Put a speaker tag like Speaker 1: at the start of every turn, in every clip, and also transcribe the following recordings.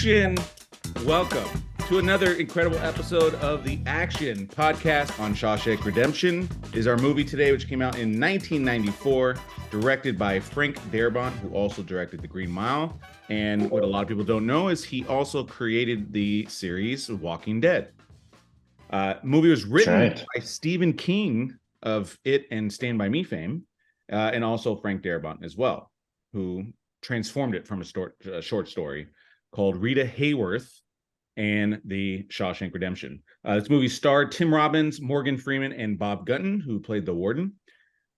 Speaker 1: Aaaction! Welcome to another incredible episode of the Aaaction podcast on Shawshank Redemption. Is our movie today, which came out in 1994, directed by Frank Darabont, who also directed The Green Mile. And what a lot of people don't know is he also created the series Walking Dead. Movie was written by Stephen King of It and Stand By Me fame, and also Frank Darabont as well, who transformed it from a short story called Rita Hayworth and the Shawshank Redemption. This movie starred Tim Robbins, Morgan Freeman, and Bob Gunton, who played the warden.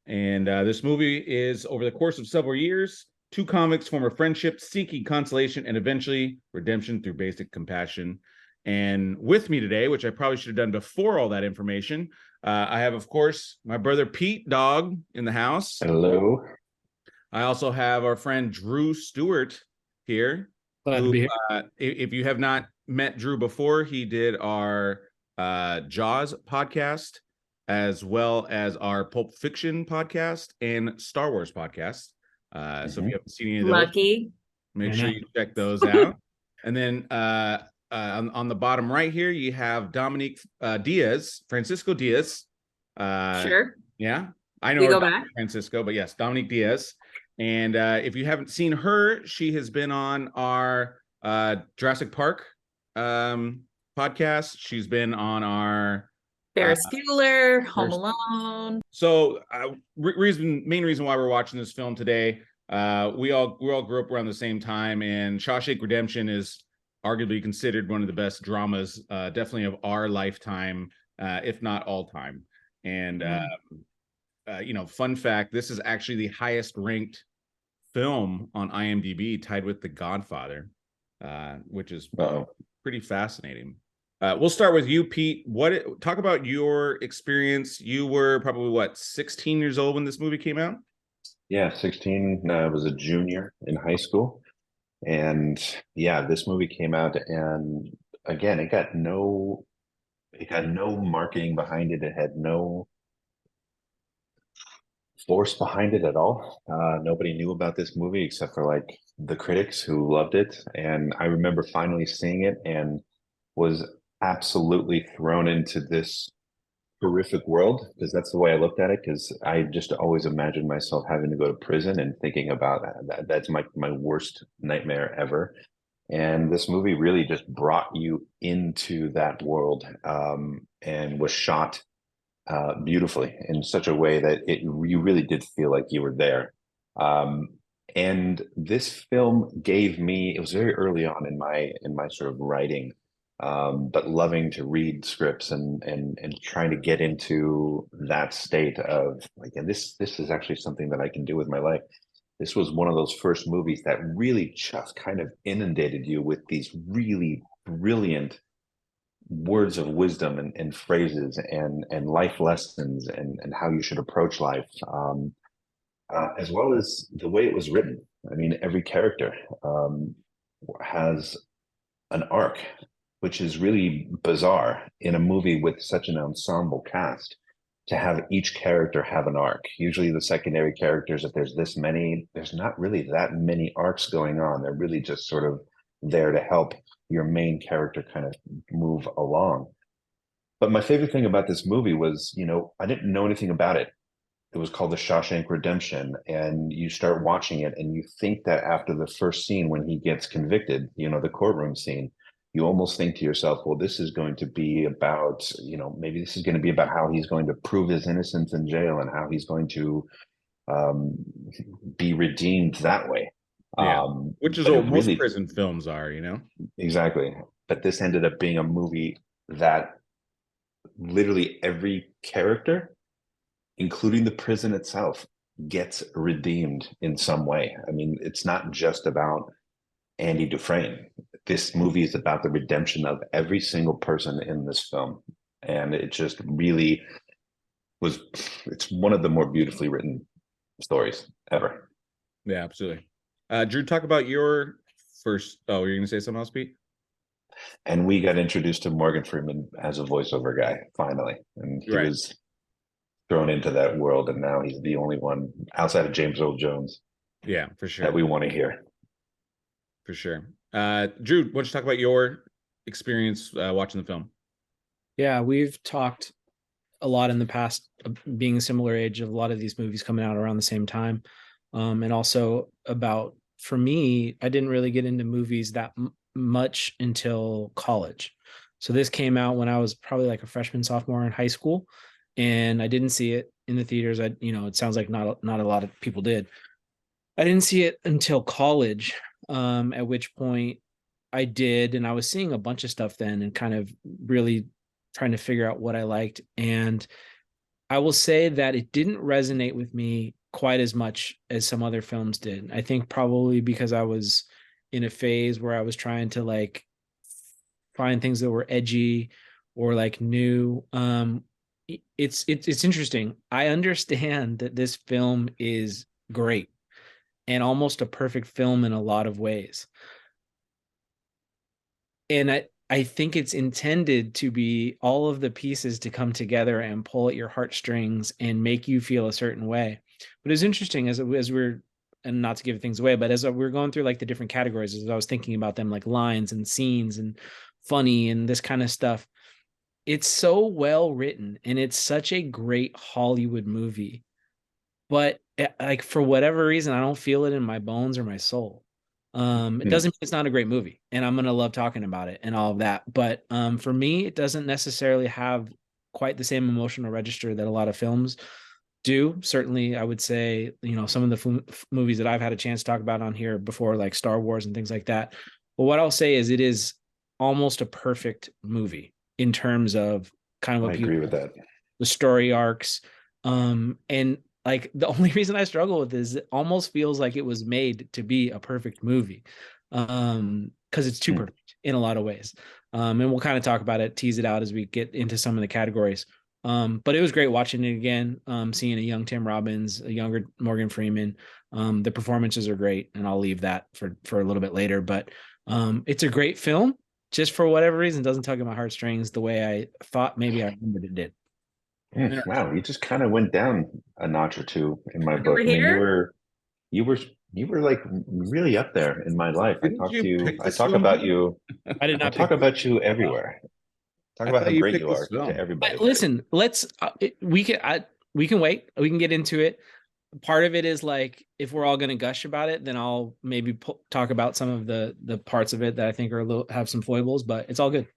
Speaker 1: And this movie is, over the course of several years, two convicts form a friendship, seeking consolation and eventually redemption through basic compassion. And with me today, which I probably should have done before all that information, I have, of course, my brother Pete Dog in the house.
Speaker 2: Hello.
Speaker 1: I also have our friend Drew Stewart here.
Speaker 3: Glad to be here.
Speaker 1: If you have not met Drew before, he did our Jaws podcast, as well as our Pulp Fiction podcast and Star Wars podcast. So if you haven't seen any of those, make sure you check those out. And then on the bottom right here, you have Dominique Diaz, Francisco Diaz.
Speaker 4: Sure.
Speaker 1: Yeah, I know
Speaker 4: we go back.
Speaker 1: Francisco, but yes, Dominique Diaz. And if you haven't seen her, she has been on our Jurassic Park podcast. She's been on our
Speaker 4: Ferris Bueller, Home Alone.
Speaker 1: So main reason why we're watching this film today, we all grew up around the same time, and Shawshank Redemption is arguably considered one of the best dramas, definitely of our lifetime, if not all time. And fun fact, this is actually the highest ranked film on IMDb, tied with The Godfather, which is pretty fascinating. We'll start with you, Pete. Talk about your experience. You were probably 16 years old when this movie came out?
Speaker 2: Yeah, 16. I was a junior in high school. And yeah, this movie came out, and again, it got no marketing behind it. It had no force behind it at all. Nobody knew about this movie except for the critics who loved it. And I remember finally seeing it and was absolutely thrown into this horrific world, because that's the way I looked at it, because I just always imagined myself having to go to prison and thinking about that. That's my worst nightmare ever. And this movie really just brought you into that world, and was shot beautifully in such a way that you really did feel like you were there. And this film gave me, it was very early on in my sort of writing, but loving to read scripts and trying to get into that state of and this is actually something that I can do with my life. This was one of those first movies that really just kind of inundated you with these really brilliant words of wisdom and phrases and life lessons and how you should approach life, as well as the way it was written. I mean, every character has an arc, which is really bizarre in a movie with such an ensemble cast, to have each character have an arc. Usually the secondary characters, if there's this many, there's not really that many arcs going on. They're really just sort of there to help your main character kind of move along. But my favorite thing about this movie was, I didn't know anything about it. It was called The Shawshank Redemption, and you start watching it and you think that after the first scene when he gets convicted, the courtroom scene, you almost think to yourself, well, this is going to be about, maybe this is going to be about how he's going to prove his innocence in jail and how he's going to be redeemed that way.
Speaker 1: Yeah. Which is what most prison films are, Exactly.
Speaker 2: But this ended up being a movie that literally every character, including the prison itself, gets redeemed in some way. I mean, it's not just about Andy Dufresne. This movie is about the redemption of every single person in this film. And it just really it's one of the more beautifully written stories ever.
Speaker 1: Yeah, absolutely. Drew, talk about your first. Oh, you're going to say something else, Pete?
Speaker 2: And we got introduced to Morgan Freeman as a voiceover guy, finally. And he was thrown into that world, and now he's the only one outside of James Earl Jones.
Speaker 1: Yeah, for sure.
Speaker 2: That we want to hear.
Speaker 1: For sure. Drew, why don't you talk about your experience watching the film?
Speaker 3: Yeah, we've talked a lot in the past, being a similar age of a lot of these movies coming out around the same time. And also about, for me, I didn't really get into movies that much until college. So this came out when I was probably like a freshman, sophomore in high school, and I didn't see it in the theaters. It sounds like not a lot of people did. I didn't see it until college, at which point I did, and I was seeing a bunch of stuff then and kind of really trying to figure out what I liked. And I will say that it didn't resonate with me quite as much as some other films did. I think probably because I was in a phase where I was trying to like find things that were edgy or like new. It's interesting. I understand that this film is great and almost a perfect film in a lot of ways. And I think it's intended to be all of the pieces to come together and pull at your heartstrings and make you feel a certain way. But it's interesting as we're, and not to give things away, but as we're going through like the different categories, as I was thinking about them, like lines and scenes and funny and this kind of stuff, it's so well written and it's such a great Hollywood movie. But like for whatever reason, I don't feel it in my bones or my soul. It doesn't mean it's not a great movie, and I'm gonna love talking about it and all of that. But for me, it doesn't necessarily have quite the same emotional register that a lot of films do. Certainly, I would say, some of the movies that I've had a chance to talk about on here before, like Star Wars and things like that. But what I'll say is, it is almost a perfect movie in terms of kind of what
Speaker 2: I agree with that.
Speaker 3: The story arcs, and like the only reason I struggle with this is it almost feels like it was made to be a perfect movie, because it's too perfect in a lot of ways. And we'll kind of talk about it, tease it out as we get into some of the categories. But it was great watching it again, seeing a young Tim Robbins, a younger Morgan Freeman. The performances are great, and I'll leave that for a little bit later. But it's a great film. Just for whatever reason, doesn't tug at my heartstrings the way I thought maybe I remembered it did.
Speaker 2: Wow, you just kind of went down a notch or two in my book.
Speaker 4: Over
Speaker 2: I mean,
Speaker 4: here?
Speaker 2: you were like really up there in my life. I
Speaker 1: Didn't
Speaker 2: talk
Speaker 1: you
Speaker 2: to you.
Speaker 1: pick
Speaker 2: I
Speaker 1: this
Speaker 2: talk
Speaker 1: film?
Speaker 2: about you.
Speaker 3: I did
Speaker 2: I
Speaker 3: not
Speaker 2: talk
Speaker 3: pick
Speaker 2: about you everywhere. Talk
Speaker 1: I
Speaker 2: about how
Speaker 1: thought you
Speaker 2: great
Speaker 1: picked
Speaker 2: you
Speaker 1: this
Speaker 2: are
Speaker 1: film.
Speaker 2: to everybody.
Speaker 3: Listen, let's we can wait. We can get into it. Part of it is like, if we're all going to gush about it, then I'll maybe talk about some of the parts of it that I think are have some foibles, but it's all good.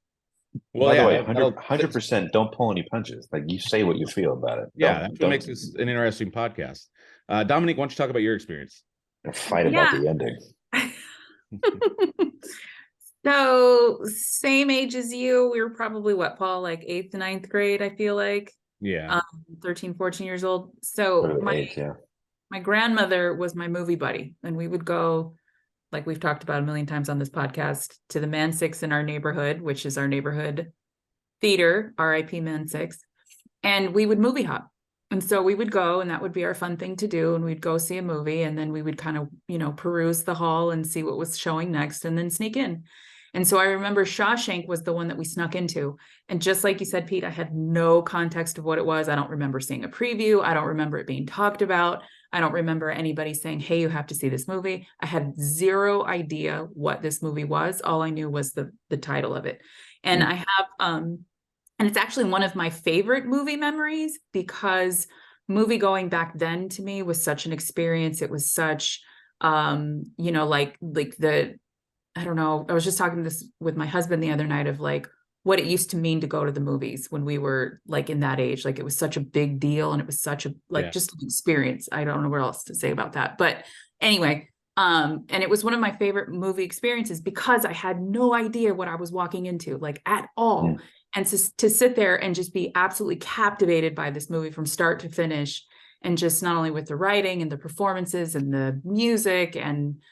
Speaker 1: Well,
Speaker 2: By the
Speaker 1: yeah,
Speaker 2: way,
Speaker 1: that'll-
Speaker 2: 100% don't pull any punches. Like, you say what you feel about it.
Speaker 1: yeah,
Speaker 2: Don't,
Speaker 1: that's what
Speaker 2: don't
Speaker 1: makes this an interesting podcast. Dominique, why don't you talk about your experience?
Speaker 2: fight about the ending.
Speaker 4: So same age as you. We were probably what, Paul, like 8th to 9th grade, I feel like.
Speaker 1: Yeah.
Speaker 4: 13, 14 years old. So my grandmother was my movie buddy, and we would go, like we've talked about a million times on this podcast, to the Man Six in our neighborhood, which is our neighborhood theater, RIP Man Six, and we would movie hop. And so we would go, and that would be our fun thing to do. And we'd go see a movie, and then we would kind of, peruse the hall and see what was showing next, and then sneak in. And so I remember Shawshank was the one that we snuck into. And just like you said, Pete, I had no context of what it was. I don't remember seeing a preview. I don't remember it being talked about. I don't remember anybody saying, hey, you have to see this movie. I had zero idea what this movie was. All I knew was the title of it. And I have, and it's actually one of my favorite movie memories, because movie going back then to me was such an experience. It was such, I don't know. I was just talking this with my husband the other night of like what it used to mean to go to the movies when we were like in that age. Like, it was such a big deal, and it was such a just an experience. I don't know what else to say about that. But anyway, and it was one of my favorite movie experiences because I had no idea what I was walking into, like, at all. And to sit there and just be absolutely captivated by this movie from start to finish, and just not only with the writing and the performances and the music and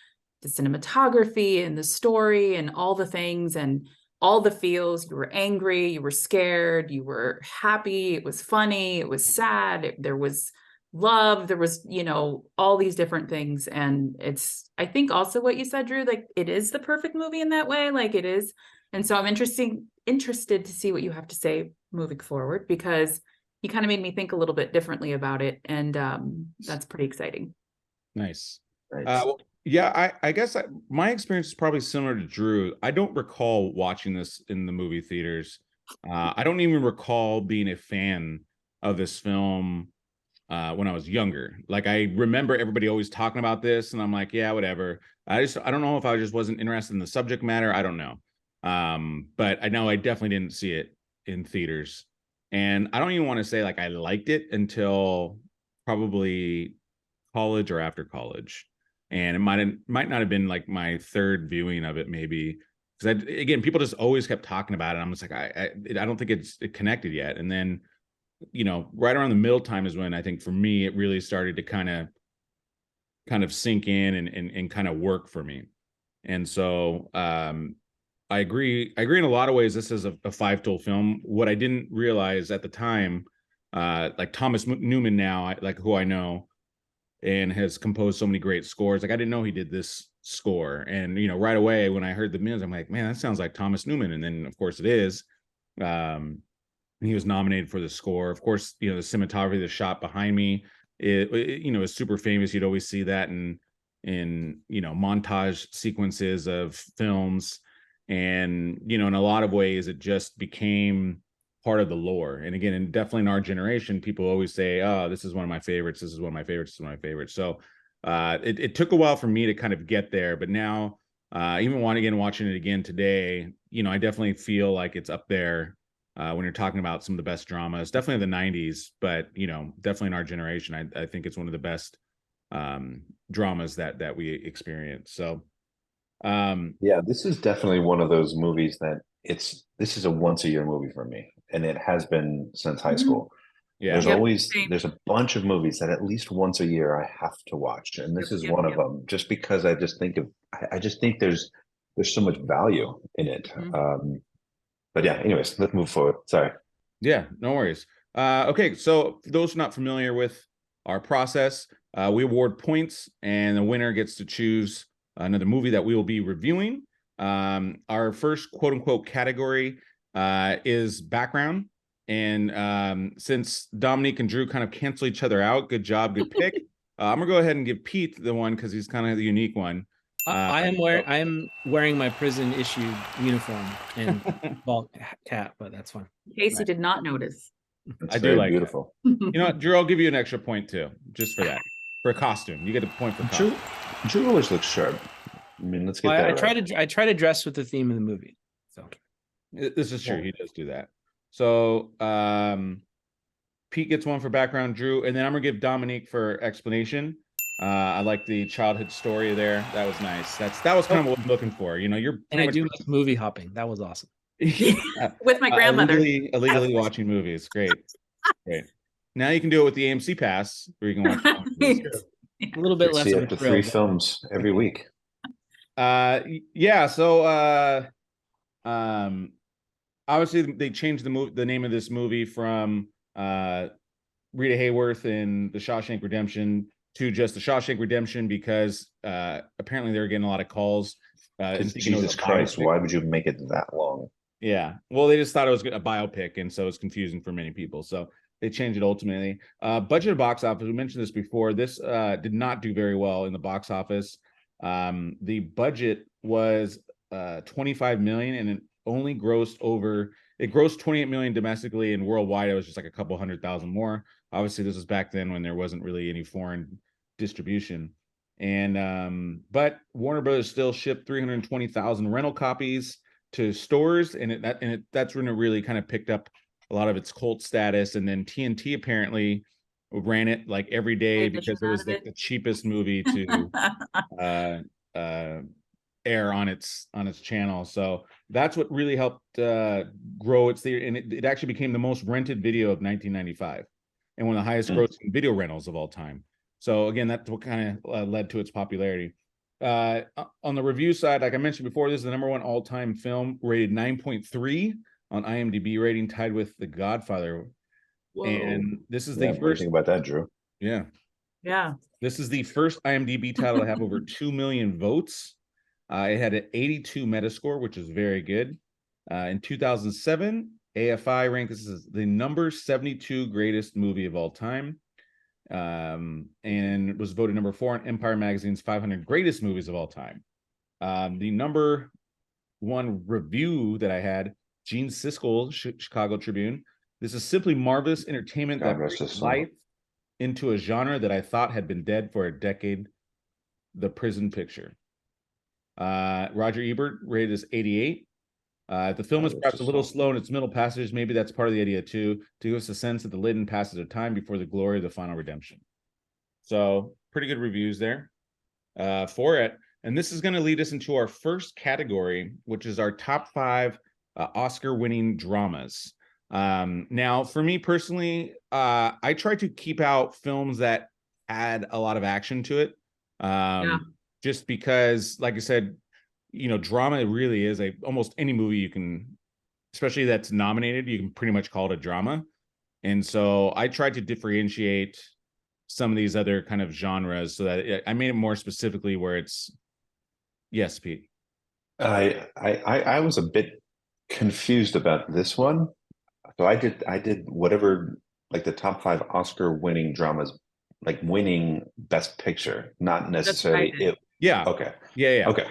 Speaker 4: the cinematography and the story and all the things and all the feels. You were angry, you were scared, you were happy, it was funny, it was sad, there was love, there was, all these different things. And it's, I think also what you said, Drew, like, it is the perfect movie in that way, like it is. And so I'm interested to see what you have to say moving forward, because you kind of made me think a little bit differently about it. And that's pretty exciting.
Speaker 1: Nice.
Speaker 2: Nice.
Speaker 1: Yeah, I guess my experience is probably similar to Drew. I don't recall watching this in the movie theaters. I don't even recall being a fan of this film when I was younger. Like I remember everybody always talking about this, and I'm like, yeah, whatever. I don't know if I just wasn't interested in the subject matter. I don't know. But I know I definitely didn't see it in theaters. And I don't even want to say like I liked it until probably college or after college. And it might not have been like my third viewing of it, maybe. Because again, people just always kept talking about it. I'm just like, I don't think it connected yet. And then, right around the middle time is when I think for me it really started to kind of sink in and kind of work for me. And so I agree in a lot of ways this is a five-tool film. What I didn't realize at the time, like Thomas Newman now, like who I know and has composed so many great scores, like I didn't know he did this score. And right away when I heard the music, I'm like, man, that sounds like Thomas Newman. And then of course it is. He was nominated for the score. Of course, the cinematography, the shot behind me, it is super famous. You'd always see that in montage sequences of films. And, in a lot of ways, it just became part of the lore. And again, and definitely in our generation, people always say, oh, this is one of my favorites. This is one of my favorites. This is one of my favorites. So it took a while for me to kind of get there. But now, even watching it again today, I definitely feel like it's up there when you're talking about some of the best dramas, definitely the 90s, but, definitely in our generation, I think it's one of the best dramas that we experience. So,
Speaker 2: yeah, this is definitely one of those movies that this is a once a year movie for me, and it has been since high school.
Speaker 1: Yeah,
Speaker 2: There's a bunch of movies that at least once a year I have to watch, and this is one of them. Just because I just think there's so much value in it. But yeah, anyways, let's move forward. Sorry.
Speaker 1: Yeah, no worries. Okay, so for those not familiar with our process, we award points, and the winner gets to choose another movie that we will be reviewing. Our first quote unquote category is background. And since Dominique and Drew kind of cancel each other out, good job, good pick. I'm gonna go ahead and give Pete the one because he's kind of the unique one.
Speaker 3: I am wearing my prison issued uniform and ball cap, but that's fine.
Speaker 4: Casey did not notice.
Speaker 2: I do like beautiful.
Speaker 1: You know what, Drew? I'll give you an extra point too, just for that. For a costume, you get a point for costume.
Speaker 2: Drew always looks sharp. I mean, let's get that.
Speaker 3: I try to dress with the theme of the movie. So
Speaker 1: this is true. He does do that. So Pete gets one for background, Drew, and then I'm gonna give Dominique for explanation. I like the childhood story there. That was nice. That was kind of what I'm looking for. You're
Speaker 3: and I do miss movie hopping. That was awesome.
Speaker 4: With my grandmother.
Speaker 1: Illegally watching movies. Great. Now you can do it with the AMC Pass, where you can watch movies.
Speaker 3: A little bit less
Speaker 2: see up to 3 films every week.
Speaker 1: Yeah. So obviously they changed the name of this movie from Rita Hayworth in The Shawshank Redemption to just The Shawshank Redemption because apparently they were getting a lot of calls.
Speaker 2: Jesus Christ, why would you make it that long?
Speaker 1: Yeah. Well, they just thought it was a biopic, and so it's confusing for many people. So they changed it ultimately. Budget box office, we mentioned this before. This did not do very well in the box office. The budget was 25 million, and it only grossed 28 million domestically, and worldwide it was just like a couple 100,000 more. Obviously, this was back then when there wasn't really any foreign distribution. And but Warner Brothers still shipped 320,000 rental copies to stores, and that's when it really kind of picked up a lot of its cult status. And then TNT apparently ran it like every day because it was like the cheapest movie to air on its channel. So that's what really helped grow its theater, and it actually became the most rented video of 1995 and one of the highest grossing video rentals of all time. So again, that's what kind of led to its popularity. On the review side, like I mentioned before, this is the #1 all-time film, rated 9.3 on IMDb rating, tied with The Godfather. Whoa. And this is the first.
Speaker 2: What do you think about that, Drew?
Speaker 1: Yeah. This is the first IMDb title to have over 2 million votes. It had an 82 Metascore, which is very good. In 2007, AFI ranked this as the number 72 greatest movie of all time. and was voted number 4 on Empire Magazine's 500 greatest movies of all time. The number 1 review that I had, Gene Siskel, Chicago Tribune. This is simply marvelous entertainment that brings life into a genre that I thought had been dead for a decade. The Prison Picture. Roger Ebert rated this 88. The film is perhaps a little slow in its middle passages. Maybe that's part of the idea too, to give us a sense of the laden passage of time before the glory of the final redemption. So pretty good reviews there for it. And this is going to lead us into our first category, which is our top 5 Oscar-winning dramas. Now, for me personally, I try to keep out films that add a lot of action to it. Just because, like I said, drama really is almost any movie you can, especially that's nominated, you can pretty much call it a drama. And so I tried to differentiate some of these other kind of genres so that I made it more specifically where it's, yes, Pete.
Speaker 2: I was a bit confused about this one. So I did whatever, like the top 5 Oscar winning dramas, like winning Best Picture, not necessarily it.
Speaker 1: Yeah.
Speaker 2: Okay.
Speaker 1: Yeah.
Speaker 2: Okay.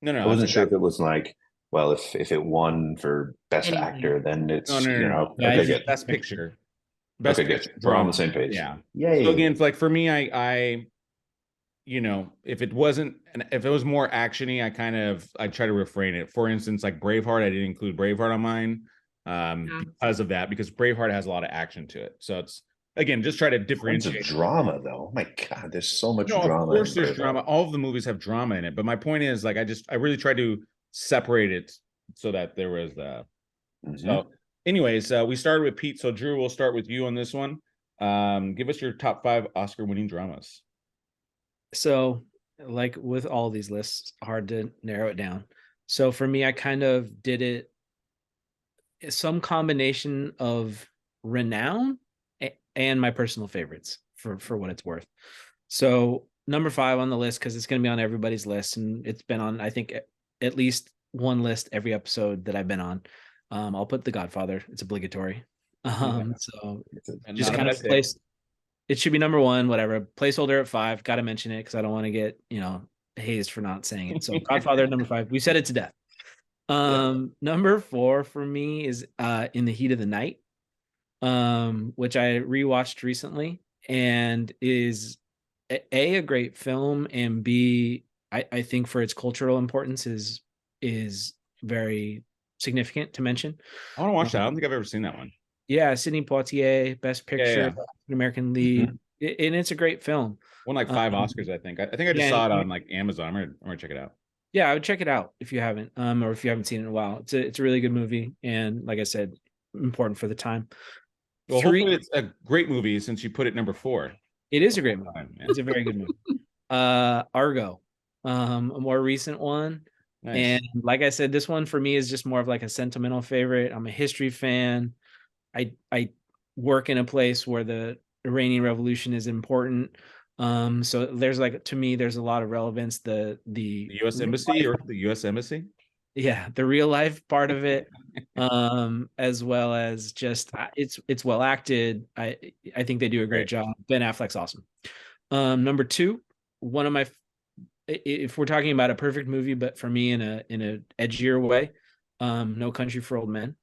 Speaker 1: No.
Speaker 2: I wasn't sure if it was like, well, if it won for Best Actor, then it's
Speaker 1: no. Yeah,
Speaker 2: okay, good.
Speaker 1: Best Picture.
Speaker 2: Best Picture. We're on the same page.
Speaker 1: Yeah.
Speaker 2: Yay.
Speaker 1: So again, like for me, I if it was more actiony, I try to refrain it. For instance, like Braveheart, I didn't include Braveheart on mine because of that, because Braveheart has a lot of action to it. So it's, again, just try to differentiate.
Speaker 2: It's a drama, though. Oh my God, there's so much drama.
Speaker 1: Of course, there's drama. All of the movies have drama in it. But my point is, like, I really tried to separate it so that there was So, anyways, we started with Pete. So, Drew, we'll start with you on this one. Give us your top 5 Oscar-winning dramas.
Speaker 3: So, like with all these lists, hard to narrow it down. So for me, I kind of did it some combination of renown and my personal favorites for what it's worth. So number 5 on the list, because it's going to be on everybody's list, and it's been on, I think, at least one list every episode that I've been on. I'll put The Godfather. It's obligatory. So just kind of placed. It should be number 1, whatever. Placeholder at 5. Got to mention it because I don't want to get hazed for not saying it. So Godfather number 5. We said it to death. Number 4 for me is In the Heat of the Night, which I rewatched recently and is a great film, and B, I think for its cultural importance is very significant to mention.
Speaker 1: I want to watch that. I don't think I've ever seen that one.
Speaker 3: Yeah, Sidney Poitier, Best Picture, American lead, and it's a great film.
Speaker 1: Won like 5 Oscars, I think. I think I just saw it on like Amazon. I'm gonna check it out.
Speaker 3: Yeah, I would check it out if you haven't, or if you haven't seen it in a while. It's a really good movie, and like I said, important for the time.
Speaker 1: Well, hopefully it's a great movie since you put it number 4.
Speaker 3: It is a great movie. It's a very good movie. Argo, a more recent one. Nice. And like I said, this one for me is just more of like a sentimental favorite. I'm a history fan. I work in a place where the Iranian Revolution is important. So there's to me, there's a lot of relevance. The
Speaker 1: U.S. Embassy or the U.S. Embassy?
Speaker 3: Yeah, the real life part of it, as well as just it's well acted. I think they do a great job. Ben Affleck's awesome. Number 2, one of my, if we're talking about a perfect movie, but for me in a edgier way, No Country for Old Men.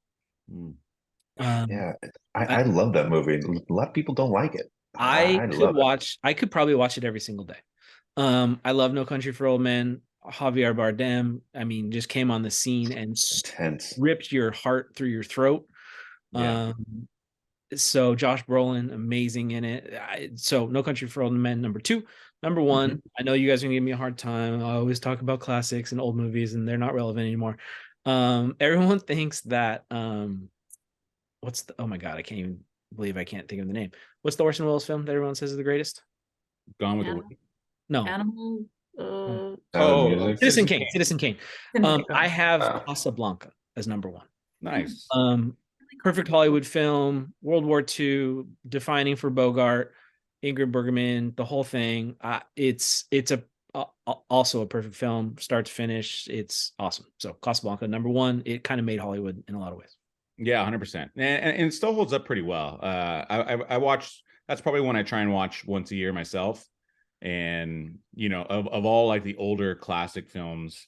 Speaker 2: I love that movie. A lot of people don't like it.
Speaker 3: I could probably watch it every single day. I love No Country for Old Men. Javier Bardem, I mean, just came on the scene and ripped your heart through your throat. So Josh Brolin, amazing in it. So No Country for Old Men, number 2. Number 1, I know you guys are gonna give me a hard time. I always talk about classics and old movies, and they're not relevant anymore. Everyone thinks that oh my God, I can't even believe I can't think of the name. What's the Orson Welles film that everyone says is the greatest?
Speaker 1: Gone with the Wind.
Speaker 3: No.
Speaker 4: Animal.
Speaker 3: Citizen Kane. I have Casablanca as number 1.
Speaker 1: Nice.
Speaker 3: Perfect Hollywood film, World War II, defining for Bogart, Ingrid Bergman, the whole thing. It's also a perfect film, start to finish. It's awesome. So Casablanca, number 1. It kind of made Hollywood in a lot of ways.
Speaker 1: Yeah, 100%, and it still holds up pretty well. I watched that's probably one I try and watch once a year myself. And of all like the older classic films,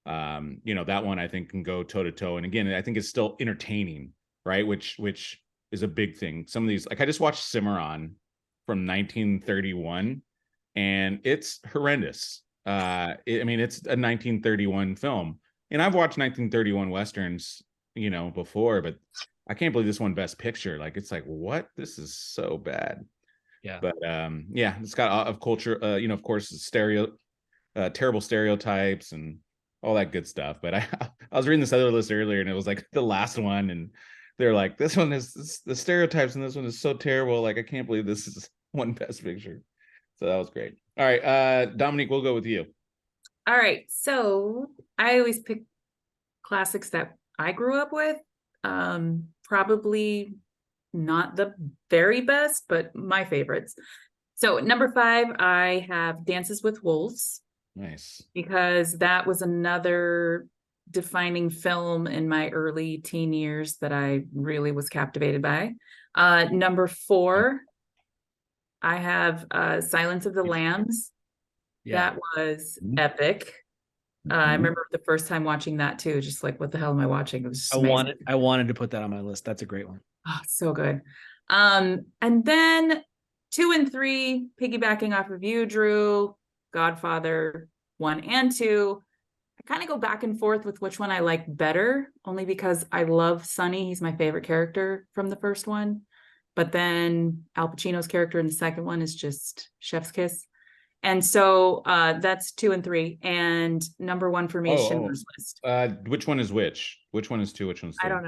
Speaker 1: that one I think can go toe to toe. And again, I think it's still entertaining, right? Which is a big thing. Some of these, like I just watched Cimarron from 1931, and it's horrendous. It's a 1931 film, and I've watched 1931 westerns, before, but I can't believe this won Best Picture. Like, it's like, what? This is so bad.
Speaker 3: Yeah.
Speaker 1: But it's got of culture, of course, terrible stereotypes and all that good stuff. But I was reading this other list earlier, and it was like the last one, and they're like, this one is the stereotypes, and this one is so terrible. Like, I can't believe this is one Best Picture. So that was great. All right, Dominique, we'll go with you.
Speaker 4: All right. So I always pick classics that I grew up with. Probably not the very best, but my favorites. So number 5, I have Dances with Wolves.
Speaker 1: Nice.
Speaker 4: Because that was another defining film in my early teen years that I really was captivated by. Number 4, I have Silence of the Lambs.
Speaker 3: Yeah.
Speaker 4: That was epic. I remember the first time watching that too, just like, what the hell am I watching? It was just amazing.
Speaker 3: I wanted to put that on my list. That's a great one.
Speaker 4: Oh, so good. And then 2 and 3, piggybacking off of you, Drew, Godfather 1 and 2. I kind of go back and forth with which one I like better, only because I love Sonny. He's my favorite character from the first one. But then Al Pacino's character in the second one is just chef's kiss. And so that's 2 and 3. And number 1 for me is Schindler's List.
Speaker 1: Which one is which? Which one is 2? Which one's 3?
Speaker 4: I don't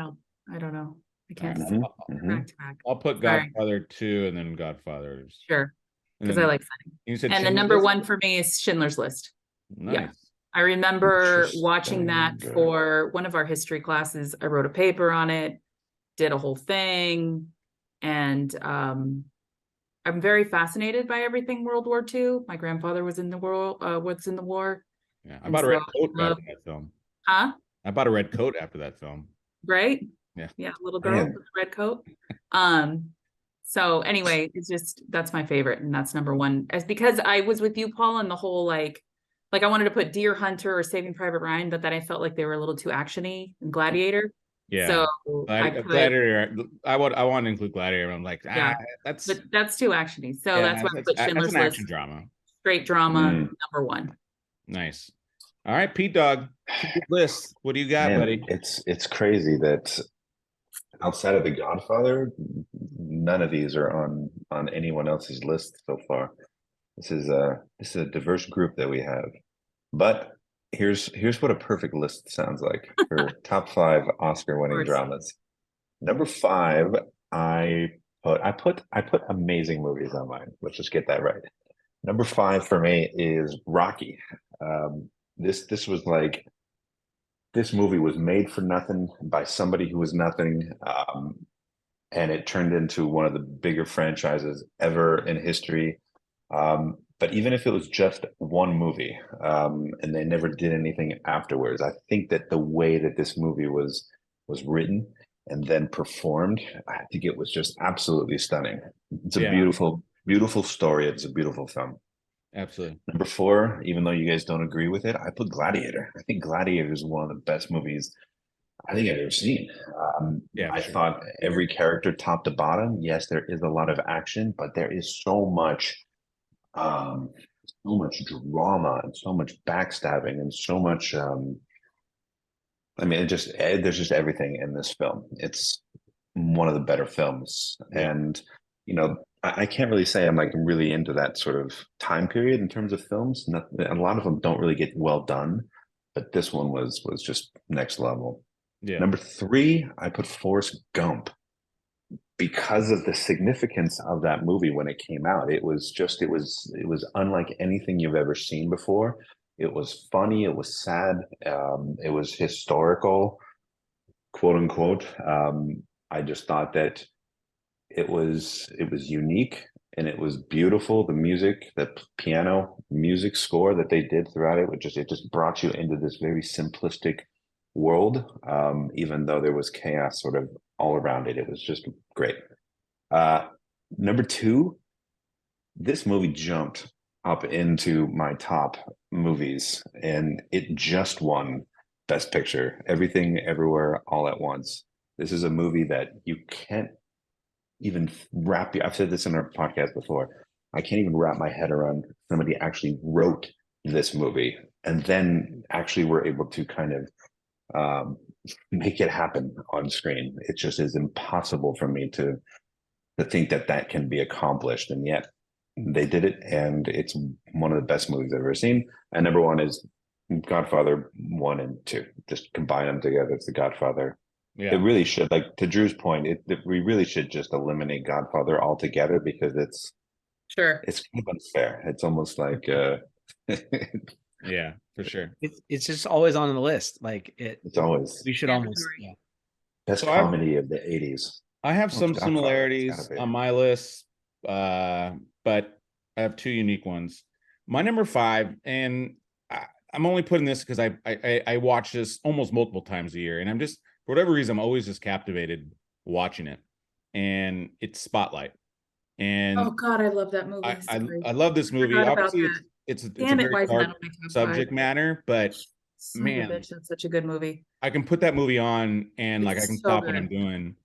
Speaker 4: know. I can't see. Back to back.
Speaker 1: I'll put Godfather 2 and then Godfather.
Speaker 4: Sure. Because I like Sonny.
Speaker 1: You said
Speaker 4: and the number 1 for me is Schindler's List.
Speaker 1: Nice.
Speaker 4: Yeah. I remember watching that for one of our history classes. I wrote a paper on it, did a whole thing. And I'm very fascinated by everything World War II. My grandfather was in the war.
Speaker 1: Yeah, I bought a red coat after that film.
Speaker 4: Huh?
Speaker 1: I bought a red coat after that film.
Speaker 4: Right?
Speaker 1: Yeah,
Speaker 4: little girl with a red coat. So anyway, that's my favorite, and that's number 1. As because I was with you, Paul, and the whole like I wanted to put Deer Hunter or Saving Private Ryan, but then I felt like they were a little too actiony, and Gladiator.
Speaker 1: Yeah.
Speaker 4: So
Speaker 1: Gladiator. I want to include Gladiator. I'm like, that's
Speaker 4: too actiony. So that's why I put Schindler's
Speaker 1: List.
Speaker 4: Action
Speaker 1: drama.
Speaker 4: Straight drama, number 1.
Speaker 1: Nice. All right, Pete Dog, list. What do you got, buddy?
Speaker 2: It's crazy that outside of The Godfather, none of these are on anyone else's list so far. This is a diverse group that we have. But here's what a perfect list sounds like for top 5 Oscar-winning dramas. Number 5, I put amazing movies on mine. Let's just get that right. Number 5 for me is Rocky. This was like, this movie was made for nothing by somebody who was nothing, and it turned into one of the bigger franchises ever in history. But even if it was just one movie, and they never did anything afterwards, I think that the way that this movie was written and then performed, I think it was just absolutely stunning. It's a beautiful, beautiful story. It's a beautiful film.
Speaker 1: Absolutely.
Speaker 2: Number 4, even though you guys don't agree with it, I put Gladiator. I think Gladiator is one of the best movies I think I've ever seen. I thought every character top to bottom, yes, there is a lot of action, but there is so much drama and so much backstabbing and so much there's just everything in this film. It's one of the better films. And I can't really say I'm like really into that sort of time period in terms of films. A lot of them don't really get well done, but this one was just next level. Number 3, I put Forrest Gump. Because of the significance of that movie when it came out, it was unlike anything you've ever seen before. It was funny, it was sad, it was historical, quote unquote. I just thought that it was unique and it was beautiful. The music, the piano music score that they did throughout it just brought you into this very simplistic world, even though there was chaos sort of all around it. It was just great. Number two, this movie jumped up into my top movies, and it just won Best Picture. Everything, Everywhere, All at Once. This is a movie that you can't even wrap. I've said this in our podcast before. I can't even wrap my head around somebody actually wrote this movie and then actually were able to kind of make it happen on screen. It just is impossible for me to think that that can be accomplished, and yet they did it, and it's one of the best movies I've ever seen. And number one is Godfather 1 and 2. Just combine them together. It's The Godfather.
Speaker 1: Yeah.
Speaker 2: It really should, like to Drew's point, we really should just eliminate Godfather altogether, because it's
Speaker 4: Sure.
Speaker 2: kind of unfair. It's almost like
Speaker 1: Yeah, for sure.
Speaker 3: It's just always on the list. Like
Speaker 2: it's always
Speaker 3: we should almost
Speaker 2: best
Speaker 1: So
Speaker 2: comedy of the 80s.
Speaker 1: I have
Speaker 2: Well,
Speaker 1: some
Speaker 2: it's Godfather. It's
Speaker 1: similarities
Speaker 2: gotta be.
Speaker 1: on my list, but I have two unique ones. My number 5, and I'm only putting this because I watch this almost multiple times a year, and I'm just, for whatever reason, I'm always just captivated watching it. And it's Spotlight. And
Speaker 4: Oh God, I love that movie.
Speaker 1: I love this movie.
Speaker 4: Forgot about
Speaker 1: Obviously,
Speaker 4: that.
Speaker 1: it's a
Speaker 4: Damn it, why
Speaker 1: very
Speaker 4: isn't that
Speaker 1: dark
Speaker 4: on my top
Speaker 1: subject
Speaker 4: 5?
Speaker 1: matter, but
Speaker 4: Son of a
Speaker 1: man,
Speaker 4: bitch, that's such a good movie.
Speaker 1: I can put that movie on and like I
Speaker 4: It's
Speaker 1: can
Speaker 4: so
Speaker 1: stop what
Speaker 4: good.
Speaker 1: I'm doing,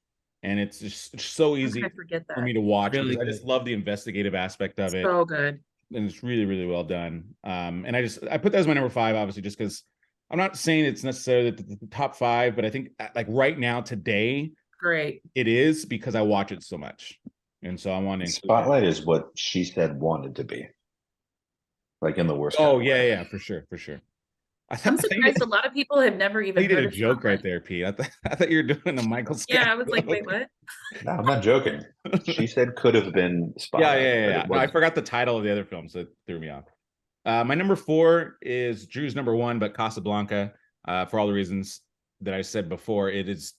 Speaker 1: and it's just so
Speaker 4: How
Speaker 1: easy
Speaker 4: can I forget
Speaker 1: for
Speaker 4: that?
Speaker 1: me to watch
Speaker 3: Really
Speaker 1: because I just
Speaker 3: good.
Speaker 1: love the investigative aspect of it,
Speaker 4: So good.
Speaker 1: and it's really, really well done. And I put that as my number 5, obviously, just because I'm not saying it's necessarily the top 5, but I think like right now today
Speaker 4: Great.
Speaker 1: it is, because I watch it so much, and so I want to include that.
Speaker 2: Spotlight is what She Said wanted to be, like in the worst.
Speaker 1: Oh
Speaker 2: kind of way.
Speaker 1: yeah, for sure.
Speaker 4: I'm surprised a lot of people have never even
Speaker 1: You did
Speaker 4: heard
Speaker 1: a
Speaker 4: of
Speaker 1: joke right
Speaker 4: Spotlight.
Speaker 1: there, Pete. I thought you were doing a Michael Scott.
Speaker 4: Yeah, I was like, wait, what?
Speaker 2: No, I'm not joking. She Said could have been Spotlight.
Speaker 1: Yeah.
Speaker 2: But
Speaker 1: No, I forgot the title of the other film, so it threw me off. My number 4 is Drew's number 1, but Casablanca. For all the reasons that I said before, it is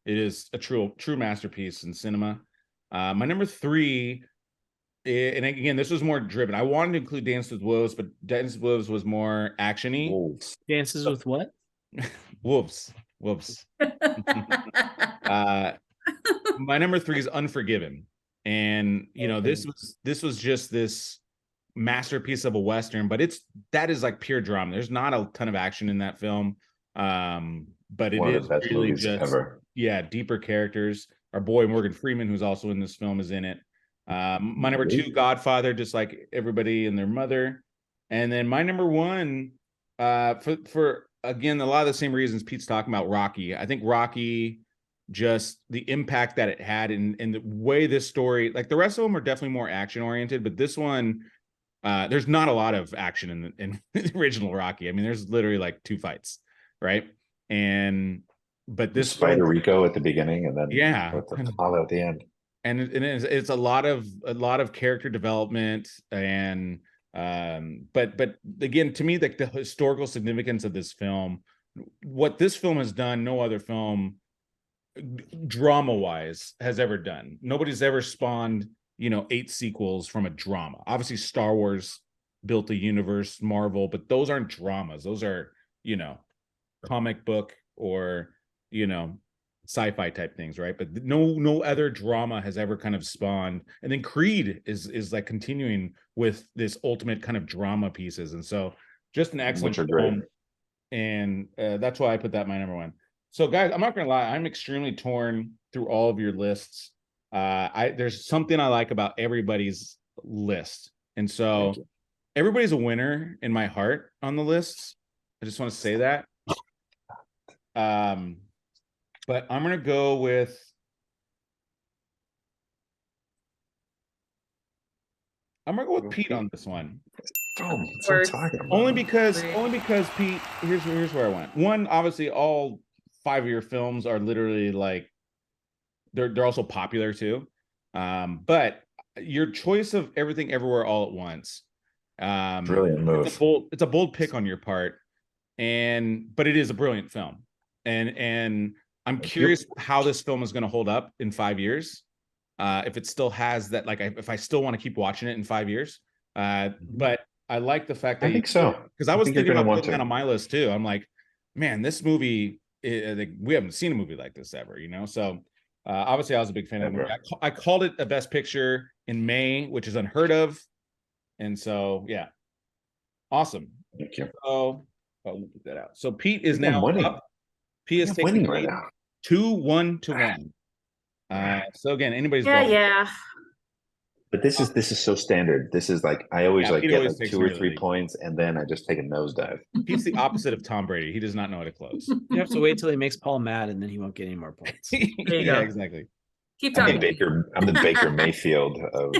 Speaker 1: a true masterpiece in cinema. My number 3, and again, this was more driven. I wanted to include Dance with Wolves, but Dance with Wolves was more action-y.
Speaker 2: Wolves.
Speaker 3: Dances with what?
Speaker 1: Wolves. My number 3 is Unforgiven, and this was just this masterpiece of a Western, but that is like pure drama. There's not a ton of action in that film, but it
Speaker 2: One of
Speaker 1: is
Speaker 2: the best
Speaker 1: really
Speaker 2: movies
Speaker 1: just
Speaker 2: ever.
Speaker 1: deeper characters. Our boy Morgan Freeman, who's also in this film, is in it. My number 2, Godfather, just like everybody and their mother. And then my number 1, for again, a lot of the same reasons Pete's talking about, Rocky. I think Rocky, just the impact that it had in the way this story, like the rest of them are definitely more action oriented, but this one, there's not a lot of action in the original Rocky. I mean, there's literally like 2 fights, right? But this
Speaker 2: Spider Rico at the beginning, and then
Speaker 1: the
Speaker 2: Apollo at the end.
Speaker 1: And it's a lot of character development, and but again, to me, like the historical significance of this film, what this film has done, no other film drama wise has ever done. Nobody's ever spawned 8 sequels from a drama. Obviously Star Wars built a universe, Marvel, but those aren't dramas. Those are comic book or sci-fi type things, right? But no other drama has ever kind of spawned. And then Creed is like continuing with this ultimate kind of drama pieces, and so just an excellent film.
Speaker 2: Great.
Speaker 1: And that's why I put that my number 1. So guys, I'm not gonna lie, I'm extremely torn through all of your lists. There's something I like about everybody's list, and so everybody's a winner in my heart on the lists. I just want to say that. But I'm gonna go with Pete on this one.
Speaker 2: Oh, that's what I'm talking about.
Speaker 1: Only because Pete, here's where I went. One, obviously, all 5 of your films are literally like they're also popular too. But your choice of Everything Everywhere All at Once,
Speaker 2: brilliant move.
Speaker 1: It's a bold pick on your part, but it is a brilliant film, and I'm curious how this film is going to hold up in 5 years. If it still has that, like, if I still want to keep watching it in 5 years. But I like the fact that
Speaker 2: I think so,
Speaker 1: because I was thinking about putting that on my list too. I'm like, man, this movie, we haven't seen a movie like this ever, So Obviously, I was a big fan of the movie. I called it a Best Picture in May, which is unheard of. And so, yeah. Awesome.
Speaker 2: Thank you.
Speaker 1: So, we'll put that out. So Pete is
Speaker 2: I'm
Speaker 1: now
Speaker 2: winning.
Speaker 1: up. Pete is
Speaker 2: winning
Speaker 1: taking
Speaker 2: right now.
Speaker 1: 2-1 to 1. So again, anybody's ball.
Speaker 4: Yeah.
Speaker 2: But this is so standard. This is like I always
Speaker 1: Pete
Speaker 2: get
Speaker 1: always
Speaker 2: like
Speaker 1: takes
Speaker 2: 2
Speaker 1: me
Speaker 2: or
Speaker 1: to the
Speaker 2: 3
Speaker 1: lead.
Speaker 2: points, and then I just take a nosedive.
Speaker 1: Pete's the opposite of Tom Brady. He does not know how to close.
Speaker 3: You have to wait till he makes Paul mad, and then he won't get any more points.
Speaker 4: There you
Speaker 1: Yeah,
Speaker 4: go.
Speaker 1: exactly.
Speaker 4: Keep
Speaker 2: I'm
Speaker 4: talking.
Speaker 2: the Baker Mayfield of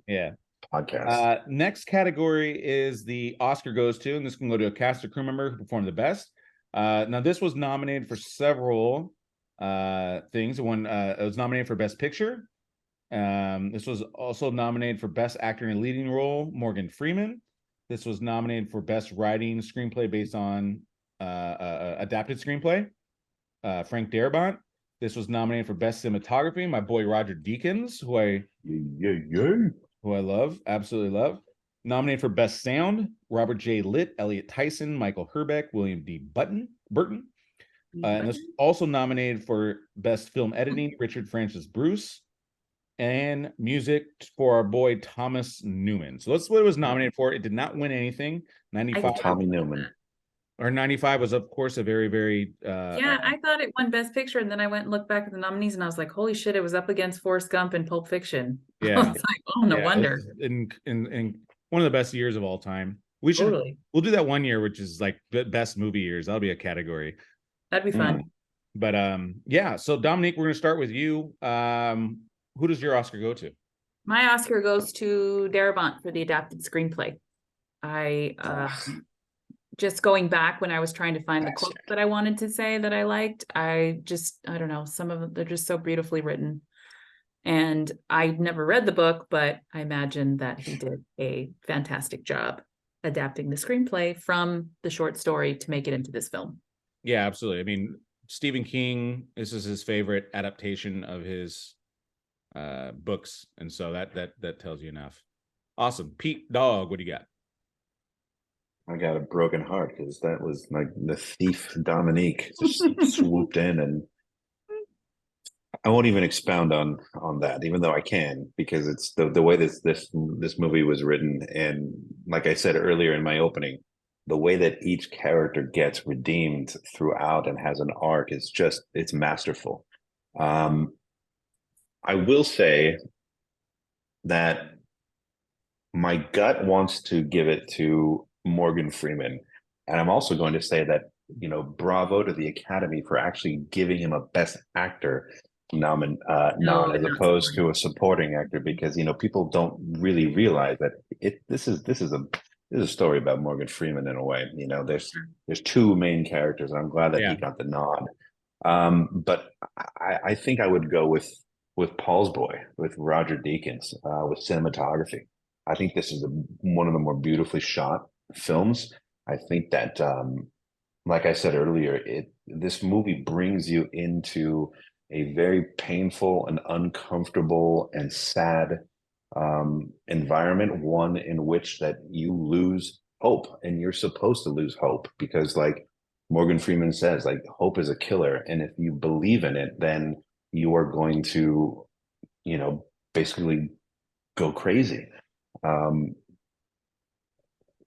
Speaker 1: Yeah.
Speaker 2: podcasts.
Speaker 1: Next category is the Oscar goes to, and this can go to a cast or crew member who performed the best. Now, this was nominated for several things. It was nominated for Best Picture. This was also nominated for Best Actor in a Leading Role, Morgan Freeman. This was nominated for Best Writing Screenplay based on adapted screenplay, Frank Darabont. This was nominated for Best Cinematography, my boy Roger Deakins, who I love, absolutely love. Nominated for Best Sound, Robert J. Litt, Elliot Tyson, Michael Herbeck, William D. Burton. And this was also nominated for Best Film Editing, Richard Francis Bruce, and music for our boy Thomas Newman. So that's what it was nominated for. It did not win anything. 95.
Speaker 2: Tommy Newman.
Speaker 1: Or 95 was, of course, a very, very...
Speaker 4: I thought it won Best Picture, and then I went and looked back at the nominees, and I was like, holy shit, it was up against Forrest Gump and Pulp Fiction.
Speaker 1: Yeah.
Speaker 4: I was like, oh, no wonder.
Speaker 1: In one of the best years of all time. We'll do that one year, which is like the best movie years. That'll be a category.
Speaker 4: That'd be fun.
Speaker 1: But yeah, so Dominique, we're going to start with you. Who does your Oscar go to?
Speaker 4: My Oscar goes to Darabont for the adapted screenplay. Just going back when I was trying to find the quote that I wanted to say that I liked, I don't know, some of them, they're just so beautifully written. And I've never read the book, but I imagine that he did a fantastic job adapting the screenplay from the short story to make it into this film.
Speaker 1: Yeah, absolutely. I mean, Stephen King, this is his favorite adaptation of his books. And so that tells you enough. Awesome. Pete, dog, what do you got?
Speaker 2: I got a broken heart because that was like the thief Dominique just swooped in, and I won't even expound on that, even though I can, because it's the way this movie was written, and like I said earlier in my opening, the way that each character gets redeemed throughout and has an arc is just, it's masterful. I will say that my gut wants to give it to Morgan Freeman, and I'm also going to say that, bravo to the Academy for actually giving him a Best Actor nod as opposed to a supporting actor, because people don't really realize that this is a story about Morgan Freeman in a way. There's two main characters, and I'm glad that he got the nod. But I think I would go with Paul's boy, with Roger Deakins, with cinematography. I think this is one of the more beautifully shot films. I think that, like I said earlier, this movie brings you into a very painful and uncomfortable and sad environment, one in which that you lose hope, and you're supposed to lose hope, because like Morgan Freeman says, like, hope is a killer, and if you believe in it, then you are going to basically go crazy.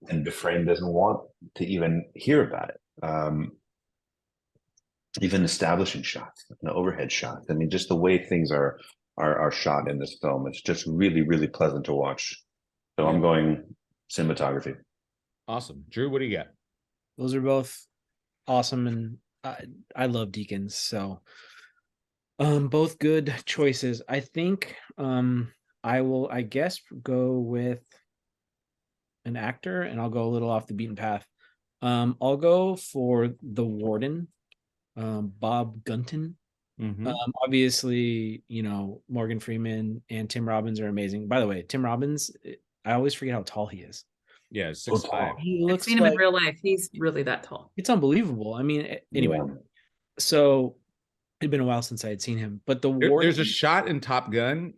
Speaker 2: And Dufresne doesn't want to even hear about it. Even establishing shots, overhead shots. I mean, just the way things are shot in this film, it's just really, really pleasant to watch. So I'm going cinematography.
Speaker 1: Awesome. Drew, what do you got?
Speaker 3: Those are both awesome, and I love Deakins, so both good choices. I think I will, I guess, go with an actor, and I'll go a little off the beaten path. I'll go for the Warden, Bob Gunton. Obviously, Morgan Freeman and Tim Robbins are amazing. By the way, Tim Robbins, I always forget how tall he is.
Speaker 1: Yeah, 6'5".
Speaker 4: I've seen him in real life. He's really that tall.
Speaker 3: It's unbelievable. I mean, anyway, so it'd been a while since I had seen him, but
Speaker 1: There's a shot in Top Gun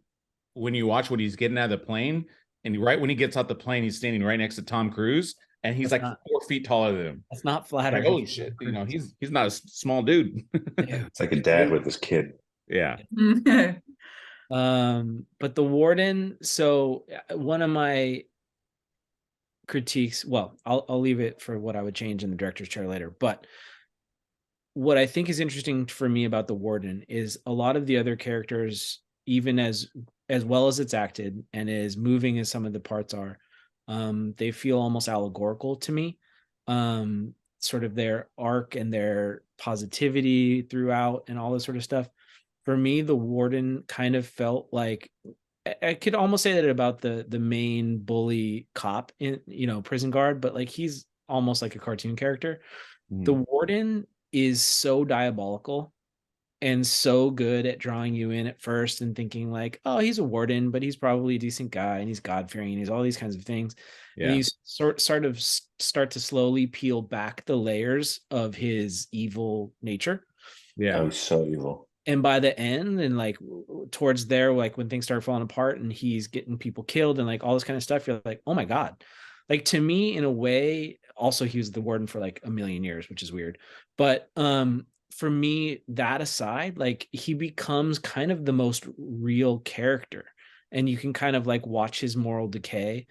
Speaker 1: when you watch when he's getting out of the plane, and right when he gets out the plane, he's standing right next to Tom Cruise, and he's 4 feet taller than him.
Speaker 3: That's not flattering.
Speaker 1: Like, holy shit, he's not a small dude.
Speaker 2: It's like a dad with his kid.
Speaker 1: Yeah.
Speaker 3: But the warden, so one of my critiques, well, I'll leave it for what I would change in the director's chair later, but what I think is interesting for me about the warden is a lot of the other characters, even as well as it's acted and as moving as some of the parts are, they feel almost allegorical to me. Sort of their arc and their positivity throughout and all this sort of stuff. For me, the warden kind of felt like, I could almost say that about the main bully cop in, prison guard, but like he's almost like a cartoon character. The warden is so diabolical and so good at drawing you in at first and thinking like, oh, he's a warden, but he's probably a decent guy and he's God-fearing and he's all these kinds of things.
Speaker 1: Yeah.
Speaker 3: And you sort of start to slowly peel back the layers of his evil nature.
Speaker 1: Yeah.
Speaker 2: Oh, so evil.
Speaker 3: And by the end, and like towards there, like when things start falling apart and he's getting people killed and like all this kind of stuff, you're like, oh my God. Like to me, in a way, also he was the warden for like a million years, which is weird. But for me, that aside, like he becomes kind of the most real character. And you can kind of like watch his moral decay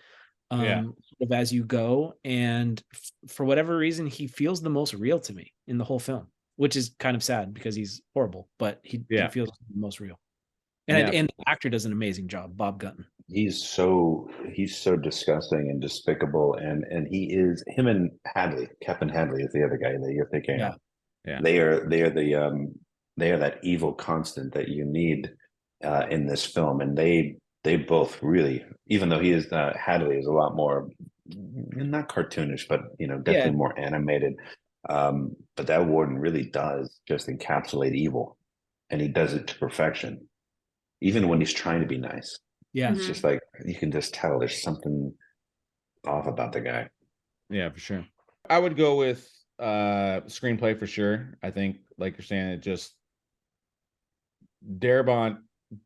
Speaker 3: sort of as you go. And for whatever reason, he feels the most real to me in the whole film, which is kind of sad because he's horrible, but he feels the most real. And the actor does an amazing job, Bob Gunton.
Speaker 2: He's so disgusting and despicable, and he is, him and Hadley, Captain Hadley is the other guy that you're thinking of.
Speaker 1: Yeah.
Speaker 2: They are that evil constant that you need in this film, and they both really, even though he is Hadley is a lot more, not cartoonish, but definitely more animated. But that warden really does just encapsulate evil, and he does it to perfection, even when he's trying to be nice.
Speaker 3: Yeah.
Speaker 2: It's just like, you can just tell there's something off about the guy.
Speaker 1: Yeah, for sure. I would go with screenplay for sure. I think, like you're saying, it just, Darabont